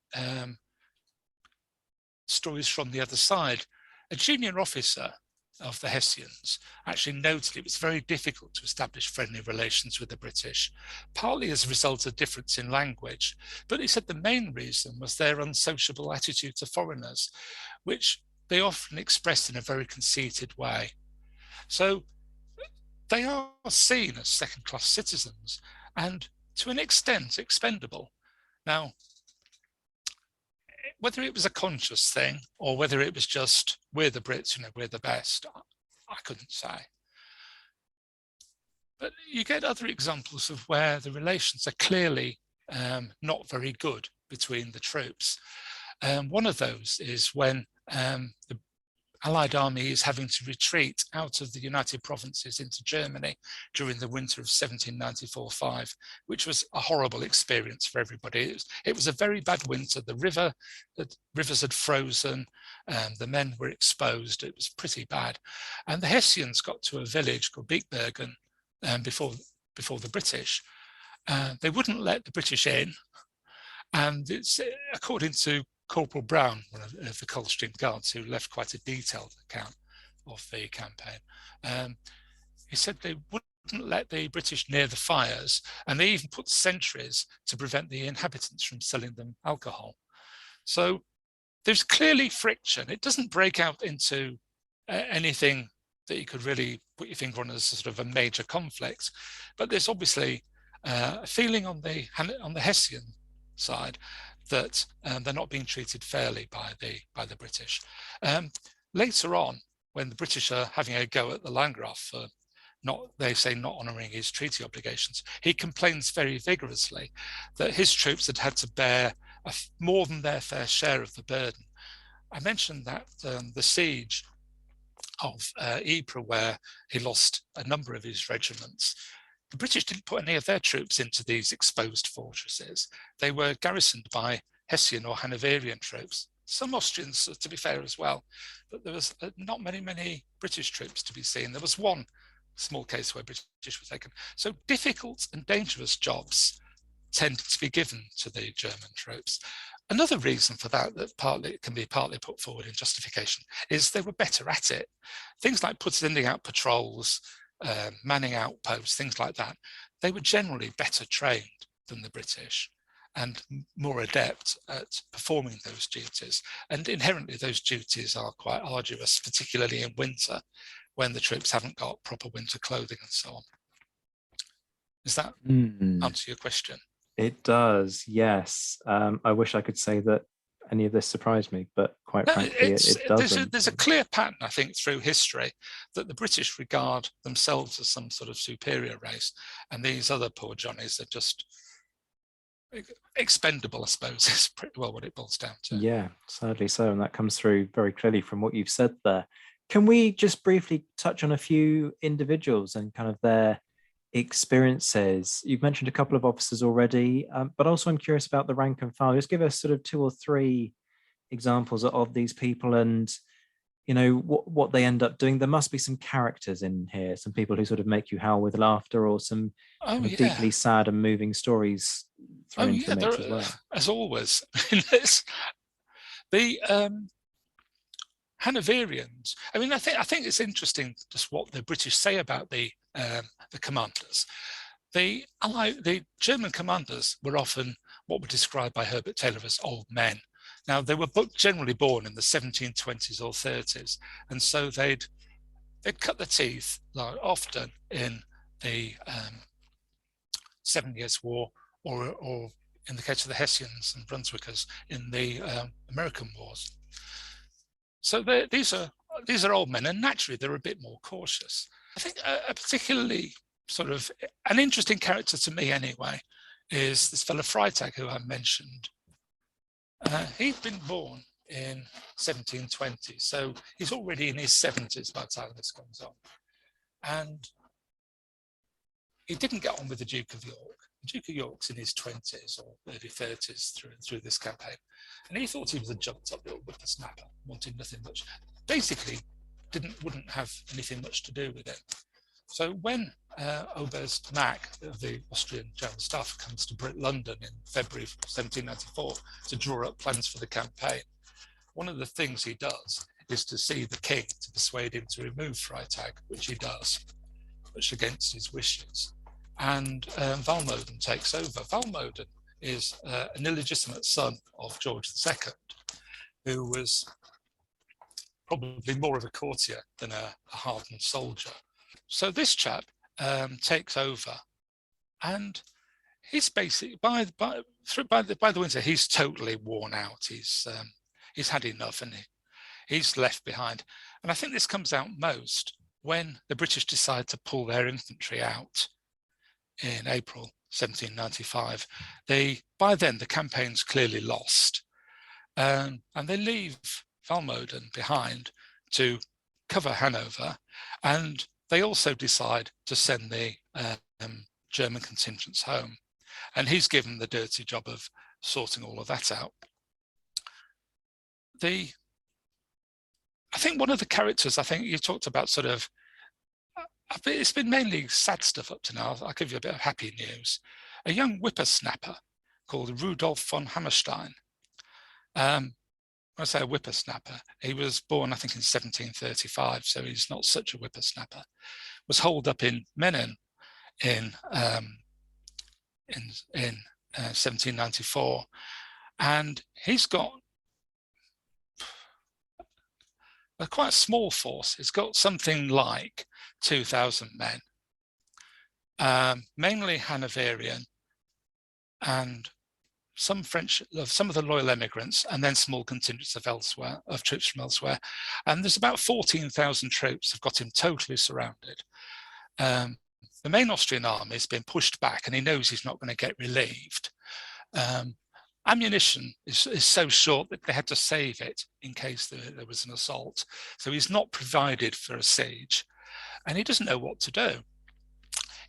stories from the other side. A junior officer of the Hessians actually noted it was very difficult to establish friendly relations with the British, partly as a result of difference in language, but he said the main reason was their unsociable attitude to foreigners, which they often expressed in a very conceited way. So they are seen as second-class citizens and to an extent expendable. Now, whether it was a conscious thing or whether it was just, we're the Brits, we're the best, I couldn't say. But you get other examples of where the relations are clearly not very good between the troops. One of those is when the Allied army is having to retreat out of the United Provinces into Germany during the winter of 1794-5, which was a horrible experience for everybody. It was a very bad winter. The rivers had frozen, the men were exposed. It was pretty bad. And the Hessians got to a village called Beekbergen before the British. They wouldn't let the British in. And it's, according to Corporal Brown, one of the Coldstream Guards, who left quite a detailed account of the campaign. He said they wouldn't let the British near the fires, and they even put sentries to prevent the inhabitants from selling them alcohol. So there's clearly friction. It doesn't break out into anything that you could really put your finger on as sort of a major conflict, but there's obviously a feeling on the Hessian side that they're not being treated fairly by the British. Later on, when the British are having a go at the Landgraf for they say not honouring his treaty obligations, he complains very vigorously that his troops had to bear more than their fair share of the burden. I mentioned that the siege of Ypres, where he lost a number of his regiments, the British didn't put any of their troops into these exposed fortresses. They were garrisoned by Hessian or Hanoverian troops, some Austrians, to be fair, as well, but there was not many British troops to be seen. There was one small case where British were taken. So difficult and dangerous jobs tended to be given to the German troops. Another reason for that can be partly put forward in justification is they were better at it. Things like sending out patrols, manning outposts, things like that, they were generally better trained than the British and more adept at performing those duties. And inherently those duties are quite arduous, particularly in winter, when the troops haven't got proper winter clothing and so on. Does that answer your question? It does, yes. I wish I could say that any of this surprised me, but quite frankly, it doesn't. There's a clear pattern, I think, through history that the British regard themselves as some sort of superior race, and these other poor Johnnies are just expendable, I suppose, is pretty well what it boils down to. Yeah, sadly so, and that comes through very clearly from what you've said there. Can we just briefly touch on a few individuals and kind of their experiences? You've mentioned a couple of officers already, but also I'm curious about the rank and file. Just give us sort of 2 or 3 examples of these people and, you know, what they end up doing. There must be some characters in here, some people who sort of make you howl with laughter, or some deeply sad and moving stories thrown into the mix as well. As always in this. The Hanoverians, I mean, I think it's interesting just what the British say about the commanders. The German commanders were often what were described by Herbert Taylor as old men. Now, they were generally born in the 1720s or 30s, and so they'd cut their teeth often in the 7 Years' War, or in the case of the Hessians and Brunswickers, in the American Wars. So these are old men, and naturally they're a bit more cautious. I think a particularly sort of an interesting character to me anyway is this fellow Freytag who I mentioned. He'd been born in 1720, so he's already in his 70s by the time this comes on. And he didn't get on with the Duke of York. The Duke of York's in his 20s or early 30s through this campaign. And he thought he was a jumped up little whippersnapper, wanted nothing much. Basically, wouldn't have anything much to do with it. So when Oberst Mack of the Austrian General Staff comes to London in February 1794 to draw up plans for the campaign, one of the things he does is to see the king to persuade him to remove Freytag, which he does, much against his wishes. And Valmoden takes over. Valmoden is an illegitimate son of George II, who was probably more of a courtier than a hardened soldier. So this chap takes over, and he's basically by the winter he's totally worn out. He's had enough, and he's left behind. And I think this comes out most when the British decide to pull their infantry out in April 1795. By then the campaign's clearly lost, and they leave Valmoden behind to cover Hanover, and they also decide to send the German contingents home, and he's given the dirty job of sorting all of that out. I think one of the characters, I think you talked about sort of, it's been mainly sad stuff up to now. I'll give you a bit of happy news. A young whippersnapper called Rudolf von Hammerstein. I say a whippersnapper, he was born, I think, in 1735, so he's not such a whippersnapper, was holed up in Menin in 1794, and he's got a quite small force. He's got something like 2,000 men, mainly Hanoverian and some French, some of the loyal emigrants, and then small contingents of troops from elsewhere. And there's about 14,000 troops have got him totally surrounded. The main Austrian army has been pushed back, and he knows he's not going to get relieved. Ammunition is so short that they had to save it in case there was an assault. So he's not provided for a siege, and he doesn't know what to do.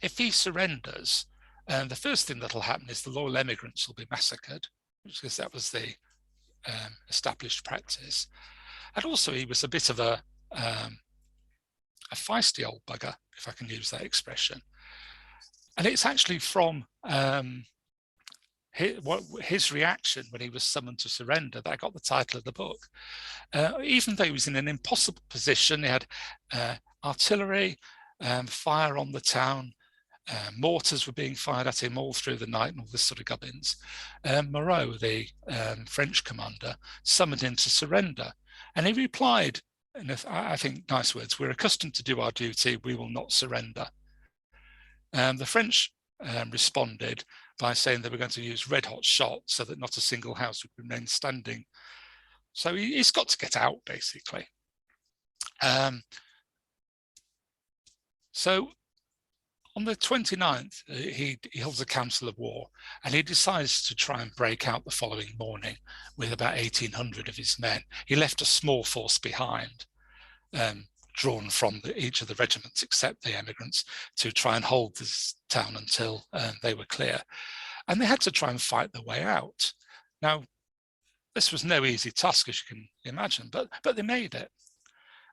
If he surrenders, the first thing that'll happen is the loyal emigrants will be massacred, because that was the established practice. And also he was a bit of a feisty old bugger, if I can use that expression. And it's actually from his reaction when he was summoned to surrender that I got the title of the book. Even though he was in an impossible position, he had artillery, fire on the town, mortars were being fired at him all through the night and all this sort of gubbins. Moreau, the French commander, summoned him to surrender. And he replied, in I think nice words, "We're accustomed to do our duty, we will not surrender." The French responded by saying they were going to use red hot shot so that not a single house would remain standing. So he's got to get out, basically. So on the 29th, he holds a council of war, and he decides to try and break out the following morning with about 1,800 of his men. He left a small force behind, drawn from each of the regiments except the emigrants, to try and hold this town until they were clear. And they had to try and fight their way out. Now, this was no easy task, as you can imagine, but they made it.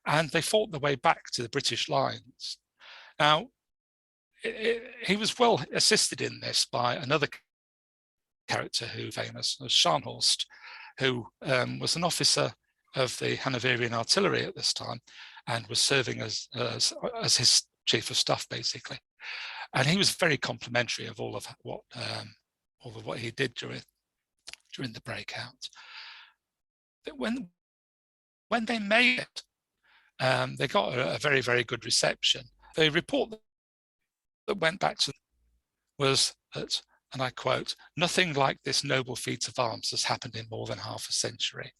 And they fought their way back to the British lines. Now, he was well assisted in this by another character who was famous, was Scharnhorst, who was an officer of the Hanoverian artillery at this time and was serving as his chief of staff, basically. And he was very complimentary of all of what he did during the breakout. But when they made it, they got a very, very good reception. The report that went back to them was that, and I quote, "Nothing like this noble feat of arms has happened in more than half a century,"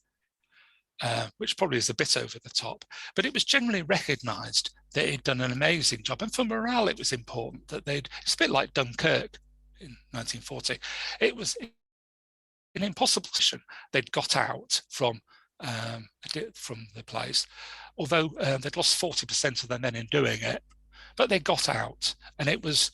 which probably is a bit over the top, but it was generally recognised that he'd done an amazing job. And for morale, it was important that it's a bit like Dunkirk in 1940. It was an impossible position. They'd got out from the place, although they'd lost 40% of their men in doing it, but they got out. And he was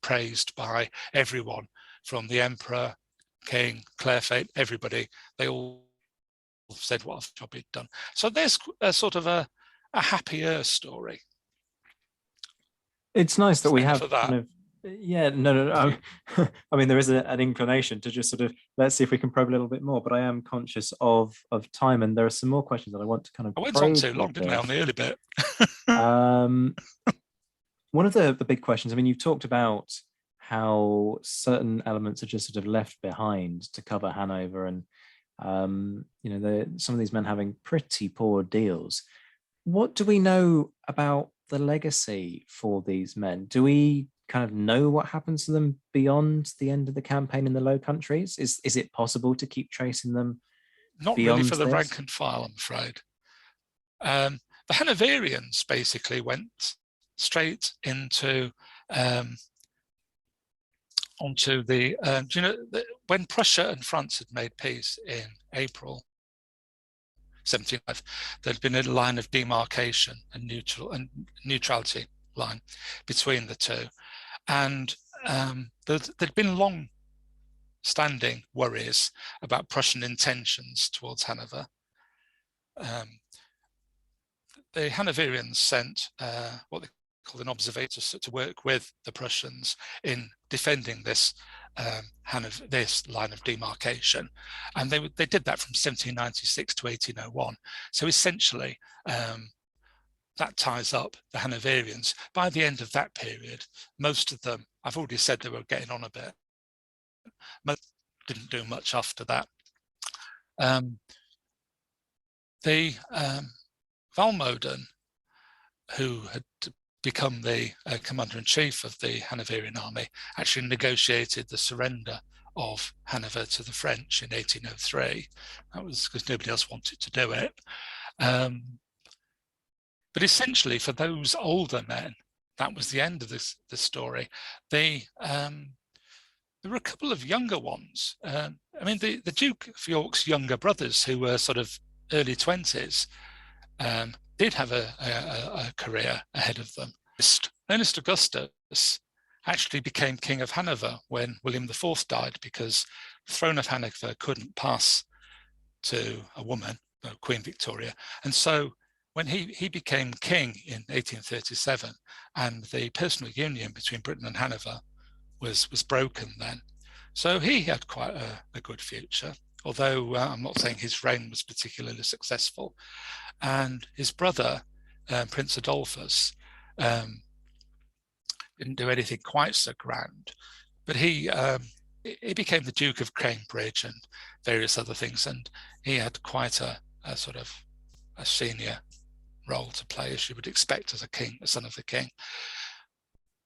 praised by everyone, from the emperor, king, Clairfait, everybody. They all said what a job he'd done. So there's a sort of a happier story. It's nice that we have that. kind of, no. I mean, there is an inclination to just sort of, let's see if we can probe a little bit more, but I am conscious of time, and there are some more questions that I want to kind of I went on too long, didn't I, on the early bit? One of the big questions, I mean, you've talked about how certain elements are just sort of left behind to cover Hanover, and some of these men having pretty poor deals. What do we know about the legacy for these men? Do we kind of know what happens to them beyond the end of the campaign in the Low Countries? Is it possible to keep tracing them? Not really for the rank and file, I'm afraid. The Hanoverians basically went straight into onto the when Prussia and France had made peace in April 1705, there'd been a line of demarcation and neutrality line between the two, and there'd been long-standing worries about Prussian intentions towards Hanover. The Hanoverians sent what they called an observator to work with the Prussians in defending this this line of demarcation, and they did that from 1796 to 1801. So essentially, that ties up the Hanoverians. By the end of that period, most of them, I've already said they were getting on a bit. Most didn't do much after that. The Valmoden, who had become the commander-in-chief of the Hanoverian army, actually negotiated the surrender of Hanover to the French in 1803. That was because nobody else wanted to do it. But essentially, for those older men, that was the end of the story. There were a couple of younger ones. I mean, the Duke of York's younger brothers, who were sort of early 20s, did have a career ahead of them. Ernest Augustus actually became King of Hanover when William IV died, because the throne of Hanover couldn't pass to a woman, Queen Victoria. And so when he became king in 1837, and the personal union between Britain and Hanover was broken then. So he had quite a good future, although I'm not saying his reign was particularly successful. And his brother, Prince Adolphus, didn't do anything quite so grand, but he became the Duke of Cambridge and various other things, and he had quite a sort of a senior role to play, as you would expect as a king, a son of the king.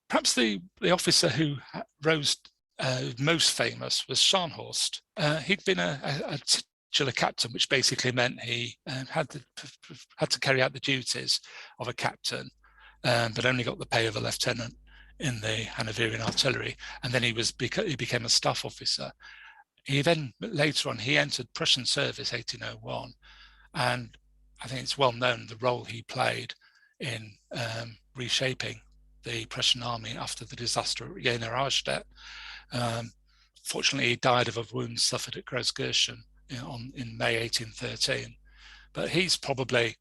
Perhaps the officer who rose most famous was Scharnhorst. He'd been a titular captain, which basically meant he had to carry out the duties of a captain, but only got the pay of a lieutenant in the Hanoverian artillery. And then he became a staff officer. He then, later on, he entered Prussian service 1801, and I think it's well known the role he played in reshaping the Prussian army after the disaster at Jena Auerstedt. Fortunately, he died of a wound suffered at Großgirchen in May 1813. But he's probably,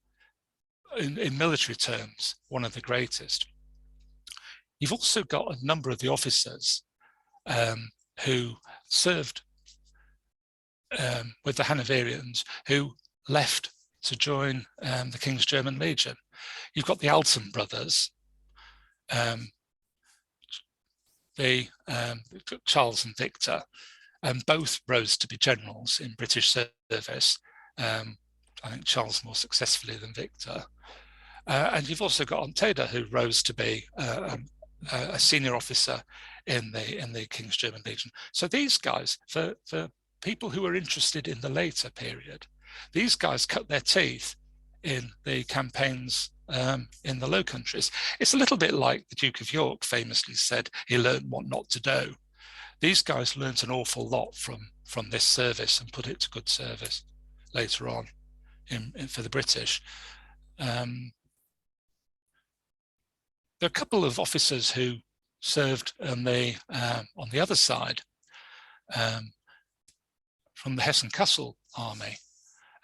in military terms, one of the greatest. You've also got a number of the officers who served with the Hanoverians, who left to join the King's German Legion. You've got the Alten brothers, Charles and Victor, and both rose to be generals in British service. I think Charles more successfully than Victor. And you've also got Ompteda, who rose to be a senior officer in the King's German Legion. So these guys, for people who are interested in the later period, these guys cut their teeth in the campaigns in the Low Countries. It's a little bit like the Duke of York famously said he learned what not to do. These guys learned an awful lot from this service and put it to good service later on for the British. There are a couple of officers who served on the other side from the Hessen-Kassel army.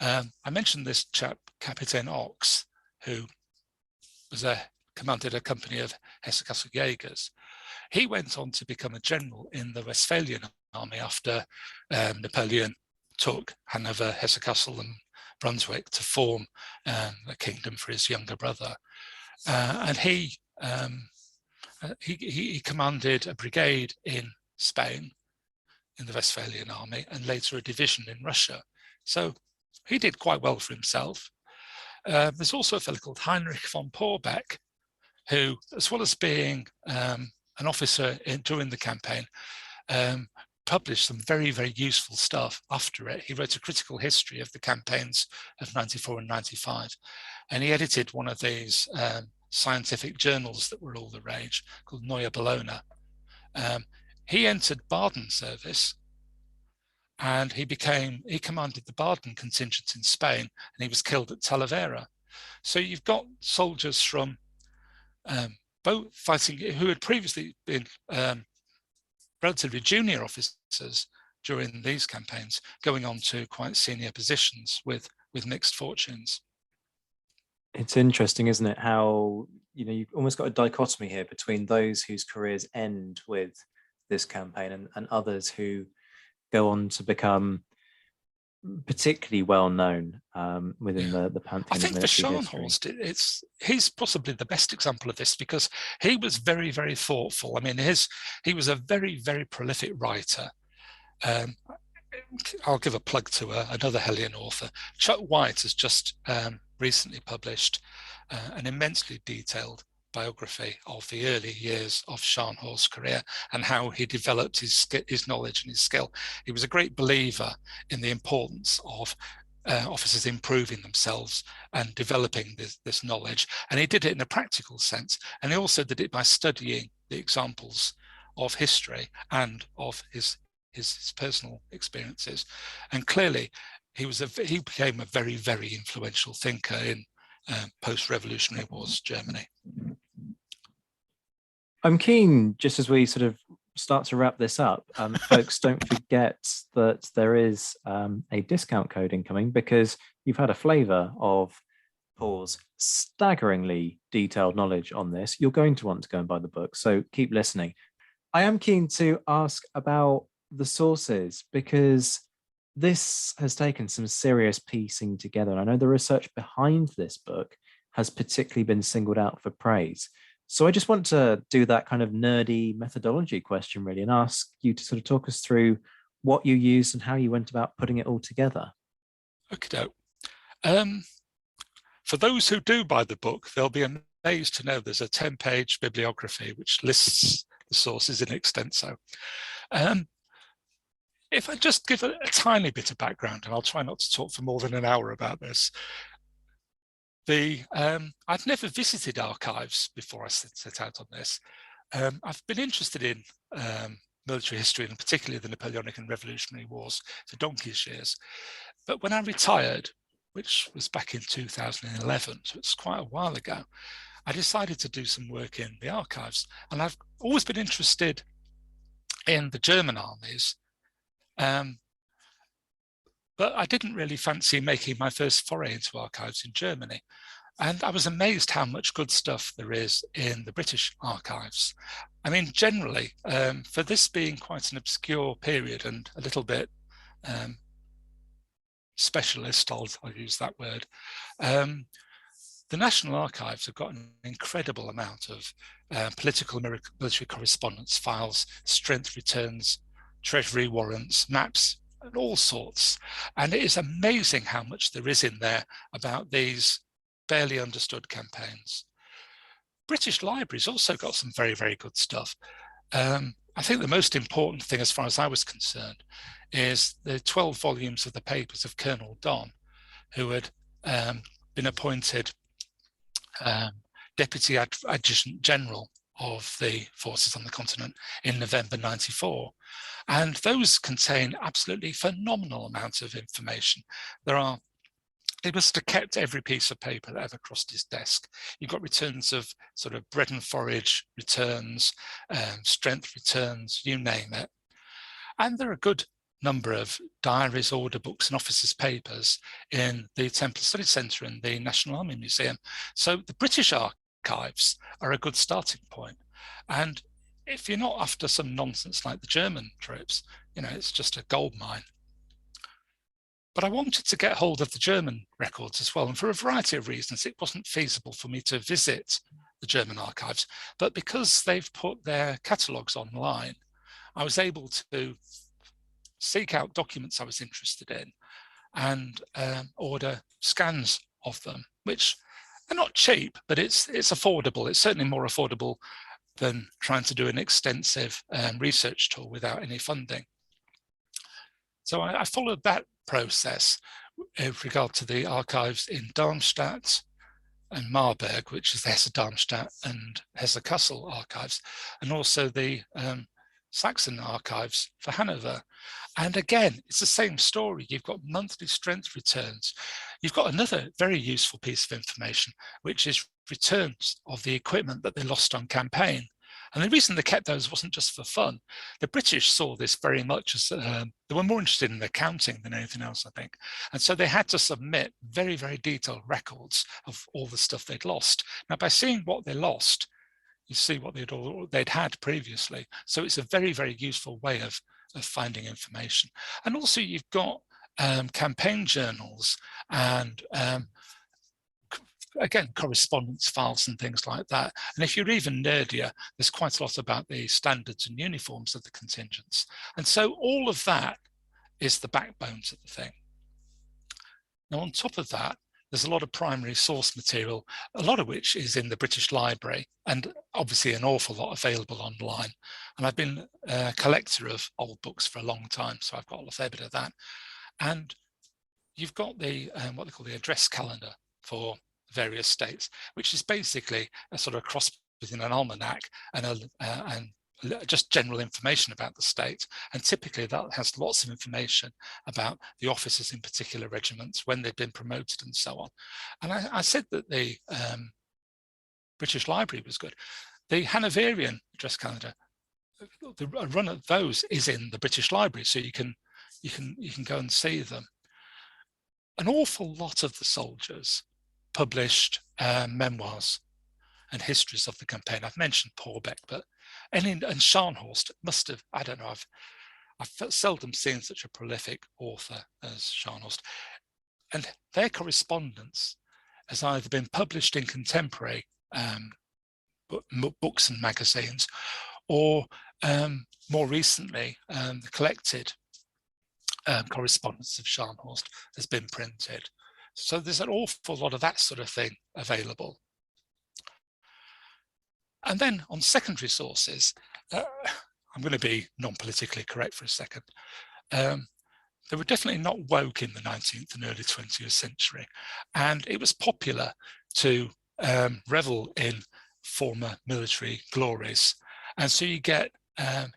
I mentioned this chap, Kapitän Ochs, who commanded a company of Hesse-Kassel Jägers. He went on to become a general in the Westphalian army after Napoleon took Hanover, Hesse-Kassel and Brunswick to form a kingdom for his younger brother. And he commanded a brigade in Spain in the Westphalian army, and later a division in Russia. So he did quite well for himself. There's also a fellow called Heinrich von Porbeck, who, as well as being an officer during the campaign, published some very, very useful stuff after it. He wrote a critical history of the campaigns of 94 and 95. And he edited one of these scientific journals that were all the rage, called Neue Belohner. He entered Baden service, and he commanded the Baden contingent in Spain, and he was killed at Talavera. So you've got soldiers from both fighting, who had previously been relatively junior officers during these campaigns, going on to quite senior positions with mixed fortunes. It's interesting, isn't it, how you've almost got a dichotomy here between those whose careers end with this campaign and others who go on to become particularly well known within the pantheon I of think for military history. Scharnhorst, he's possibly the best example of this, because he was very, very thoughtful. I mean, he was a very, very prolific writer. I'll give a plug to another Hellion author. Chuck White has just recently published an immensely detailed biography of the early years of Scharnhorst's career and how he developed his knowledge and his skill. He was a great believer in the importance of officers improving themselves and developing this knowledge. And he did it in a practical sense. And he also did it by studying the examples of history and of his personal experiences. And clearly, he became a very, very influential thinker in post-revolutionary wars Germany. I'm keen, just as we sort of start to wrap this up, folks, don't forget that there is a discount code incoming, because you've had a flavour of Paul's staggeringly detailed knowledge on this. You're going to want to go and buy the book, so keep listening. I am keen to ask about the sources, because this has taken some serious piecing together. And I know the research behind this book has particularly been singled out for praise. So I just want to do that kind of nerdy methodology question, really, and ask you to sort of talk us through what you used and how you went about putting it all together. Okay. For those who do buy the book, they'll be amazed to know there's a 10-page bibliography which lists the sources in extenso. If I just give a tiny bit of background, and I'll try not to talk for more than an hour about this. I've never visited archives before I set out on this. I've been interested in military history, and particularly the Napoleonic and Revolutionary Wars for donkey's years. But when I retired, which was back in 2011, so it's quite a while ago, I decided to do some work in the archives. And I've always been interested in the German armies, but I didn't really fancy making my first foray into archives in Germany. And I was amazed how much good stuff there is in the British archives. I mean, generally, for this being quite an obscure period and a little bit specialist, I'll use that word, the National Archives have got an incredible amount of political and military correspondence, files, strength returns, treasury warrants, maps, and all sorts. And it is amazing how much there is in there about these barely understood campaigns. British Library's also got some very, very good stuff. I think the most important thing, as far as I was concerned, is the 12 volumes of the papers of Colonel Don, who had been appointed Deputy Adjutant General of the forces on the continent in November '94. And those contain absolutely phenomenal amounts of information. He must have kept every piece of paper that ever crossed his desk. You've got returns of sort of bread and forage returns, strength returns, you name it. And there are a good number of diaries, order books, and officers' papers in the Templar Study Centre in the National Army Museum. So the British archives are a good starting point. And if you're not after some nonsense like the German troops, it's just a gold mine. But I wanted to get hold of the German records as well. And for a variety of reasons, it wasn't feasible for me to visit the German archives. But because they've put their catalogues online, I was able to seek out documents I was interested in and order scans of them, which are not cheap, but it's affordable. It's certainly more affordable than trying to do an extensive research tour without any funding. So I followed that process with regard to the archives in Darmstadt and Marburg, which is the Hesse-Darmstadt and Hesse-Kassel archives, and also the Saxon archives for Hanover. And again, it's the same story. You've got monthly strength returns. You've got another very useful piece of information, which is returns of the equipment that they lost on campaign. And the reason they kept those wasn't just for fun. The British saw this very much as they were more interested in accounting than anything else, I think. And so they had to submit very, very detailed records of all the stuff they'd lost. Now, by seeing what they lost, you see what they'd had previously. So it's a very, very useful way of finding information. And also you've got campaign journals and again, correspondence files and things like that. And if you're even nerdier, there's quite a lot about the standards and uniforms of the contingents. And so all of that is the backbone to the thing. Now, on top of that, there's a lot of primary source material, a lot of which is in the British Library, and obviously an awful lot available online. And I've been a collector of old books for a long time, so I've got a fair bit of that. And you've got the what they call the address calendar for various states, which is basically a sort of cross between an almanac and just general information about the state. And typically that has lots of information about the officers in particular regiments, when they've been promoted and so on. And I said that the British Library was good. The Hanoverian address calendar, the run of those is in the British Library, so you can go and see them. An awful lot of the soldiers published memoirs and histories of the campaign. I've mentioned Porbeck, but and Scharnhorst must have, I don't know, I've seldom seen such a prolific author as Scharnhorst. And their correspondence has either been published in contemporary books and magazines, or more recently, the collected correspondence of Scharnhorst has been printed. So there's an awful lot of that sort of thing available. And then on secondary sources, I'm going to be non-politically correct for a second. They were definitely not woke in the 19th and early 20th century. And it was popular to revel in former military glories. And so you get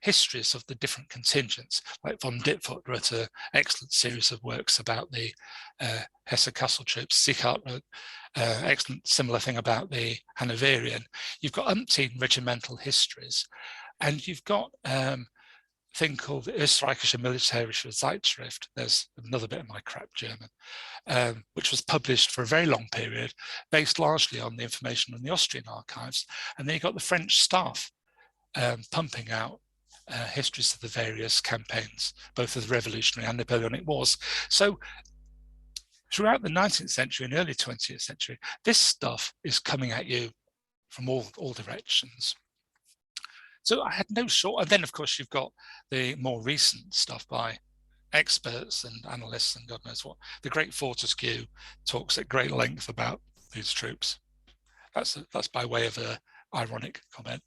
histories of the different contingents, like von Ditfurt wrote an excellent series of works about the Hesse-Kassel troops. Sichart wrote excellent similar thing about the Hanoverian. You've got umpteen regimental histories, and you've got a thing called the Österreichische Militärische Zeitschrift. There's another bit of my crap German, which was published for a very long period, based largely on the information in the Austrian archives. And then you've got the French staff pumping out histories of the various campaigns, both of the Revolutionary and Napoleonic Wars. So throughout the 19th century and early 20th century, this stuff is coming at you from all directions. So I had no short, and then of course you've got the more recent stuff by experts and analysts and God knows what. The great Fortescue talks at great length about these troops. That's by way of a ironic comment.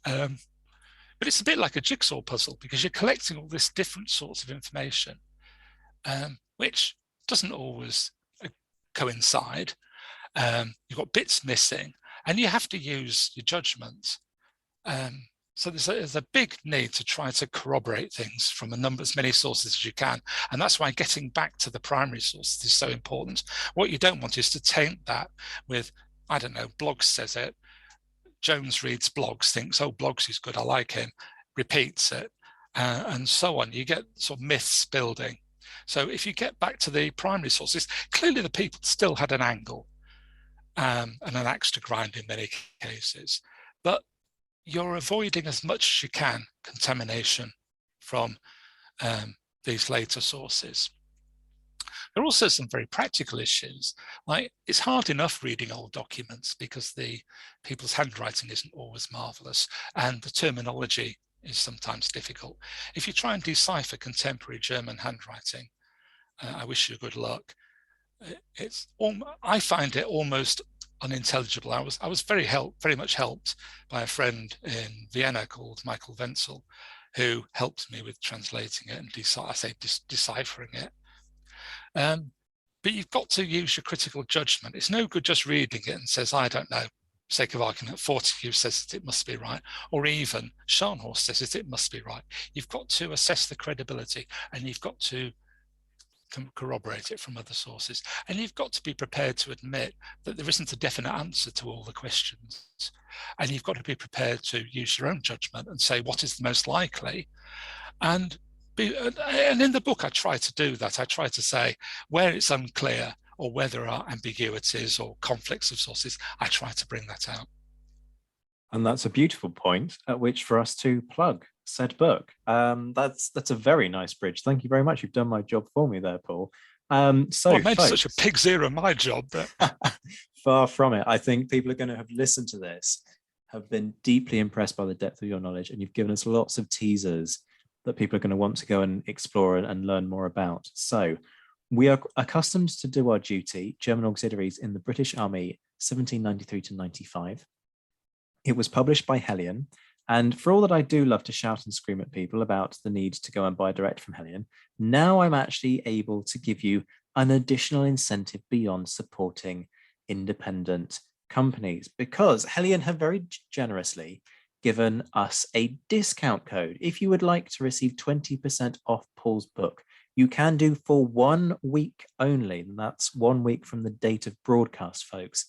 But it's a bit like a jigsaw puzzle, because you're collecting all this different sorts of information, which doesn't always coincide. You've got bits missing, and you have to use your judgment. So there's a big need to try to corroborate things from as many sources as you can. And that's why getting back to the primary sources is so important. What you don't want is to taint that with, I don't know, Blogs says it, Jones reads Blogs, thinks, oh, Blogs is good, I like him, repeats it, and so on. You get sort of myths building. So if you get back to the primary sources, clearly the people still had an angle and an axe to grind in many cases, but you're avoiding as much as you can contamination from these later sources. There are also some very practical issues, like it's hard enough reading old documents because the people's handwriting isn't always marvelous and the terminology is sometimes difficult. If you try and decipher contemporary German handwriting, I wish you good luck. I find it almost unintelligible. I was very much helped by a friend in Vienna called Michael Wenzel, who helped me with translating it and deciphering it. But you've got to use your critical judgment. It's no good just reading it and says, I don't know, sake of argument, Fortescue says that it must be right, or even Scharnhorst says that it must be right. You've got to assess the credibility, and you've got to corroborate it from other sources. And you've got to be prepared to admit that there isn't a definite answer to all the questions. And you've got to be prepared to use your own judgment and say, what is the most likely? And in the book, I try to do that. I try to say where it's unclear or where there are ambiguities or conflicts of sources, I try to bring that out. And that's a beautiful point at which for us to plug said book. That's a very nice bridge. Thank you very much. You've done my job for me there, Paul. So Well, I made folks, such a pig's ear of my job, but far from it. I think people are going to have listened to this, have been deeply impressed by the depth of your knowledge, and you've given us lots of teasers that people are going to want to go and explore and learn more about. So we are accustomed to do our duty, German auxiliaries in the British Army, 1793 to 95. It was published by Hellion. And for all that I do love to shout and scream at people about the need to go and buy direct from Hellion, now I'm actually able to give you an additional incentive beyond supporting independent companies, because Hellion have very generously given us a discount code. If you would like to receive 20% off Paul's book, you can do for 1 week only. And that's 1 week from the date of broadcast, folks,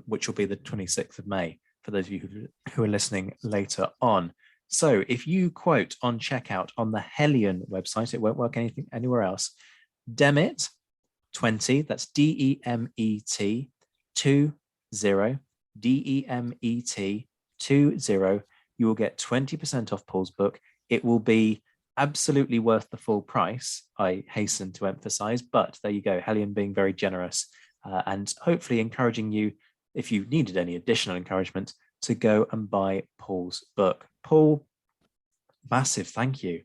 which will be the 26th of May for those of you who are listening later on. So if you quote on checkout on the Hellion website, it won't work anywhere else, Demet 20, that's DEMET 20, DEMET 20, you will get 20% off Paul's book. It will be absolutely worth the full price, I hasten to emphasize, but there you go, Hellion being very generous and hopefully encouraging you, if you needed any additional encouragement, to go and buy Paul's book. Paul, massive thank you.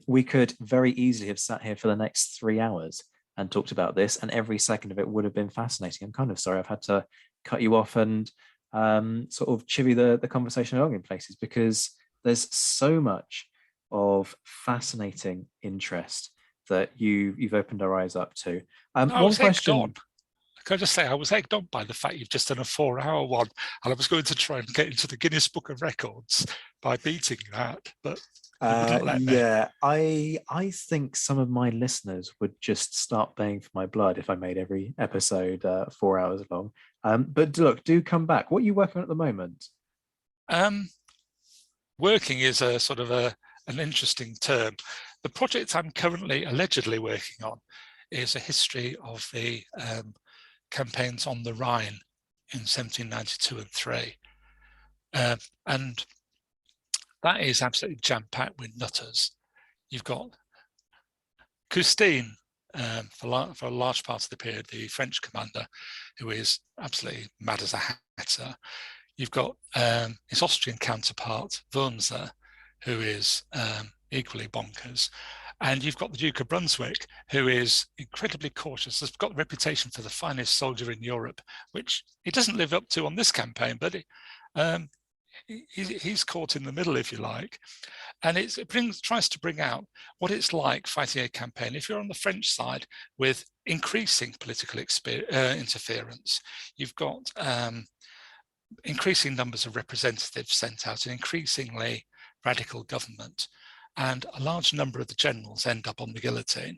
We could very easily have sat here for the next 3 hours and talked about this, and every second of it would have been fascinating. I'm kind of sorry I've had to cut you off and sort of chivvy the conversation along in places, because there's so much of fascinating interest that you've opened our eyes up to. One question. Can I just say, I was egged on by the fact you've just done a 4-hour one, and I was going to try and get into the Guinness Book of Records by beating that, but you wouldn't let me. Yeah, I think some of my listeners would just start paying for my blood if I made every episode 4 hours long. But look, do come back. What are you working on at the moment? Working is a sort of an interesting term. The project I'm currently allegedly working on is a history of the campaigns on the Rhine in 1792 and 3. And that is absolutely jam-packed with nutters. You've got Custine, for a large part of the period, the French commander, who is absolutely mad as a hatter. You've got his Austrian counterpart, Wurmser, who is equally bonkers. And you've got the Duke of Brunswick, who is incredibly cautious, has got a reputation for the finest soldier in Europe, which he doesn't live up to on this campaign, but he's caught in the middle, if you like. And it tries to bring out what it's like fighting a campaign if you're on the French side with increasing political interference. You've got increasing numbers of representatives sent out, an increasingly radical government, and a large number of the generals end up on the guillotine.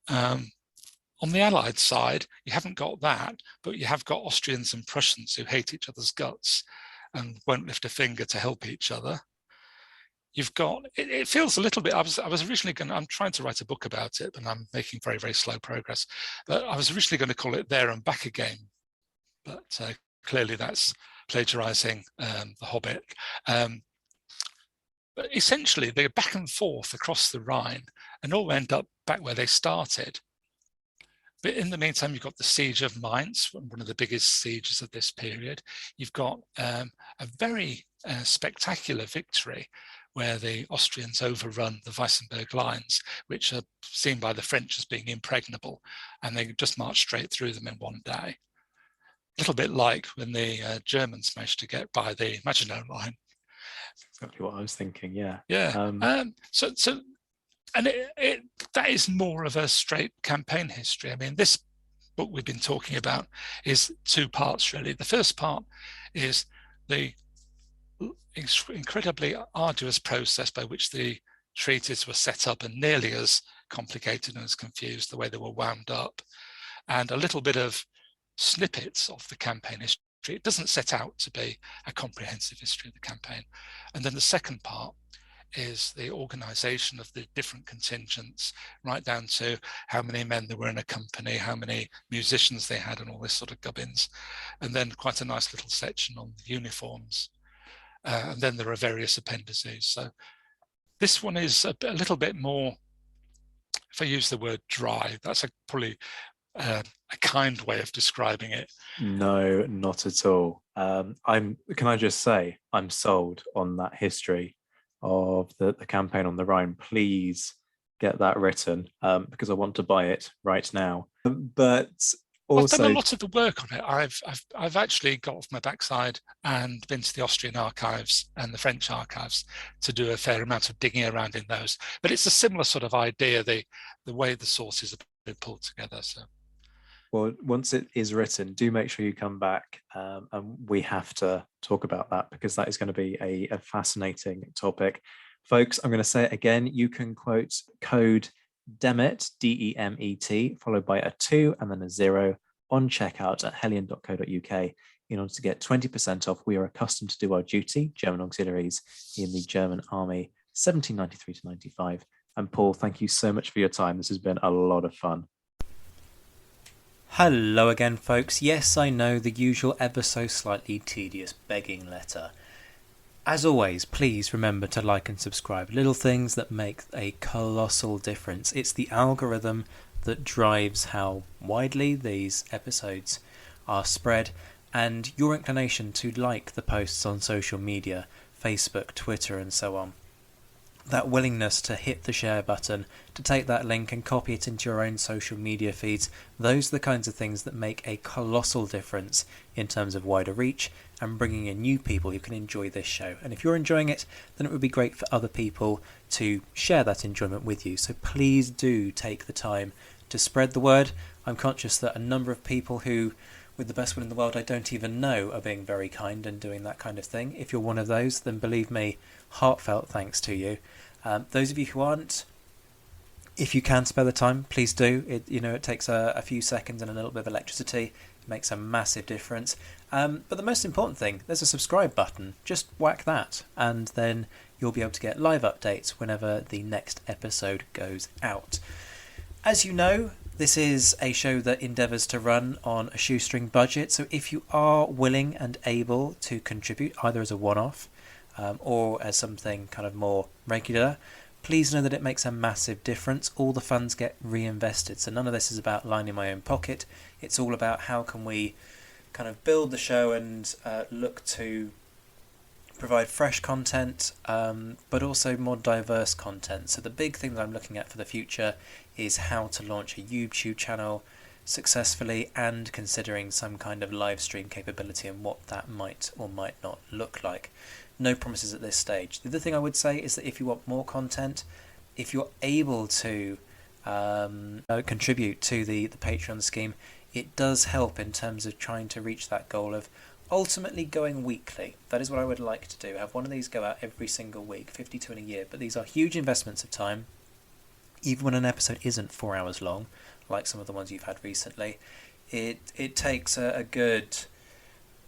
On the Allied side, you haven't got that, but you have got Austrians and Prussians who hate each other's guts and won't lift a finger to help each other. You've got, it feels a little bit, I was originally I'm trying to write a book about it, and I'm making very, very slow progress. But I was originally going to call it There and Back Again, but clearly that's plagiarizing The Hobbit. But essentially, they're back and forth across the Rhine and all end up back where they started. But in the meantime, you've got the Siege of Mainz, one of the biggest sieges of this period. You've got a very spectacular victory where the Austrians overrun the Weissenberg lines, which are seen by the French as being impregnable, and they just march straight through them in one day. A little bit like when the Germans managed to get by the Maginot Line. Exactly what I was thinking. Yeah. Yeah. And that is more of a straight campaign history. I mean, this book we've been talking about is 2 parts, really. The first part is the incredibly arduous process by which the treaties were set up, and nearly as complicated and as confused the way they were wound up, and a little bit of snippets of the campaign history. It doesn't set out to be a comprehensive history of the campaign. And then the second part is the organisation of the different contingents, right down to how many men there were in a company, how many musicians they had, and all this sort of gubbins. And then quite a nice little section on the uniforms. And then there are various appendices. So this one is a little bit more, if I use the word dry, that's probably a kind way of describing it. No, not at all. Can I just say, I'm sold on that history of the campaign on the Rhine. Please get that written, because I want to buy it right now. But also, I've done a lot of the work on it. I've actually got off my backside and been to the Austrian archives and the French archives to do a fair amount of digging around in those. But it's a similar sort of idea, the way the sources have been pulled together. So, well, once it is written, do make sure you come back, and we have to talk about that, because that is going to be a fascinating topic. Folks, I'm going to say it again. You can quote code Demet, DEMET, followed by a 2 and then a 0 on checkout at hellion.co.uk in order to get 20% off. We are accustomed to do our duty, German auxiliaries in the German army, 1793 to 95. And Paul, thank you so much for your time. This has been a lot of fun. Hello again, folks. Yes, I know, the usual ever so slightly tedious begging letter. As always, please remember to like and subscribe. Little things that make a colossal difference. It's the algorithm that drives how widely these episodes are spread, and your inclination to like the posts on social media, Facebook, Twitter and so on. That willingness to hit the share button, to take that link and copy it into your own social media feeds, those are the kinds of things that make a colossal difference in terms of wider reach and bringing in new people who can enjoy this show. And if you're enjoying it, then it would be great for other people to share that enjoyment with you. So please do take the time to spread the word. I'm conscious that a number of people who, with the best will in the world, I don't even know, are being very kind and doing that kind of thing. If you're one of those, then believe me, heartfelt thanks to you. Those of you who aren't, if you can spare the time, please do. It takes a few seconds and a little bit of electricity. It makes a massive difference. But the most important thing, there's a subscribe button. Just whack that, and then you'll be able to get live updates whenever the next episode goes out. As you know, this is a show that endeavours to run on a shoestring budget, so if you are willing and able to contribute, either as a one-off or as something kind of more regular, please know that it makes a massive difference. All the funds get reinvested, so none of this is about lining my own pocket. It's all about how can we kind of build the show and look to provide fresh content, but also more diverse content. So the big thing that I'm looking at for the future is how to launch a YouTube channel successfully, and considering some kind of live stream capability and what that might or might not look like. No promises at this stage. The other thing I would say is that if you want more content, if you're able to contribute to the Patreon scheme, it does help in terms of trying to reach that goal of ultimately going weekly. That is what I would like to do. Have one of these go out every single week, 52 in a year. But these are huge investments of time. Even when an episode isn't 4 hours long, like some of the ones you've had recently, it takes a good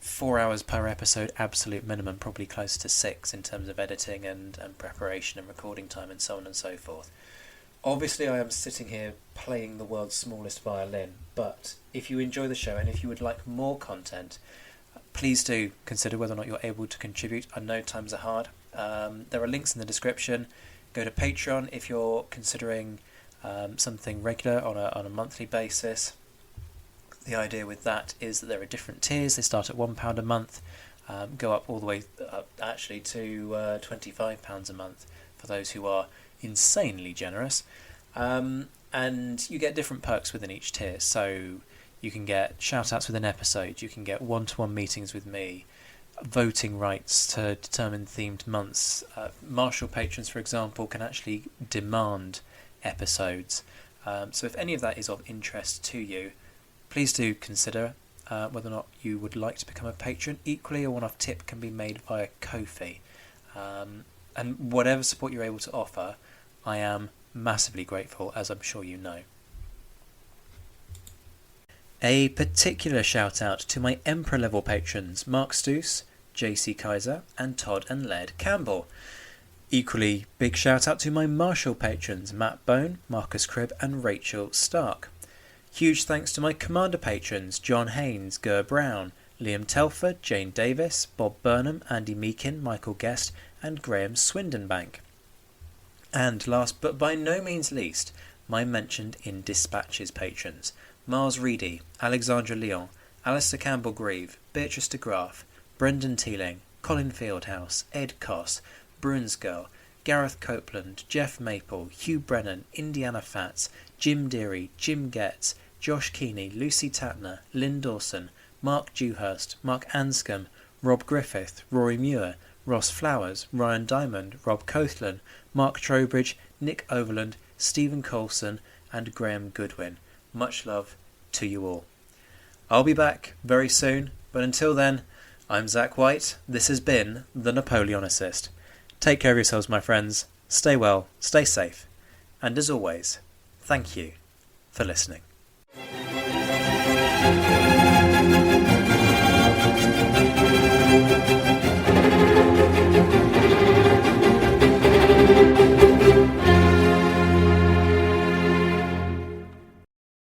4 hours per episode, absolute minimum, probably close to 6 in terms of editing and preparation and recording time and so on and so forth. Obviously, I am sitting here playing the world's smallest violin, but if you enjoy the show and if you would like more content, please do consider whether or not you're able to contribute. I know times are hard. There are links in the description. Go to Patreon if you're considering something regular on a monthly basis. The idea with that is that there are different tiers. They start at £1 a month, go up all the way up actually to £25 a month for those who are insanely generous. And you get different perks within each tier. So you can get shout-outs within episodes, you can get one-to-one meetings with me, voting rights to determine themed months. Martial patrons, for example, can actually demand episodes. So if any of that is of interest to you, please do consider whether or not you would like to become a patron. Equally, a one-off tip can be made via Ko-fi. And whatever support you're able to offer, I am massively grateful, as I'm sure you know. A particular shout out to my Emperor level patrons, Mark Stoos, JC Kaiser, and Todd and Led Campbell. Equally, big shout out to my Marshall patrons Matt Bone, Marcus Cribb and Rachel Stark. Huge thanks to my Commander patrons John Haynes, Ger Brown, Liam Telford, Jane Davis, Bob Burnham, Andy Meakin, Michael Guest and Graham Swindenbank. And last but by no means least, my mentioned in Dispatches patrons Mars Reedy, Alexandra Leon, Alistair Campbell-Grieve, Beatrice de Graaf, Brendan Teeling, Colin Fieldhouse, Ed Koss, Bruins Girl, Gareth Copeland, Jeff Maple, Hugh Brennan, Indiana Fats, Jim Deary, Jim Getz, Josh Keeney, Lucy Tatner, Lynn Dawson, Mark Dewhurst, Mark Anscombe, Rob Griffith, Rory Muir, Ross Flowers, Ryan Diamond, Rob Cothlan, Mark Trowbridge, Nick Overland, Stephen Coulson and Graham Goodwin. Much love to you all. I'll be back very soon, but until then, I'm Zach White. This has been The Napoleonicist. Take care of yourselves, my friends. Stay well, stay safe, and as always, thank you for listening.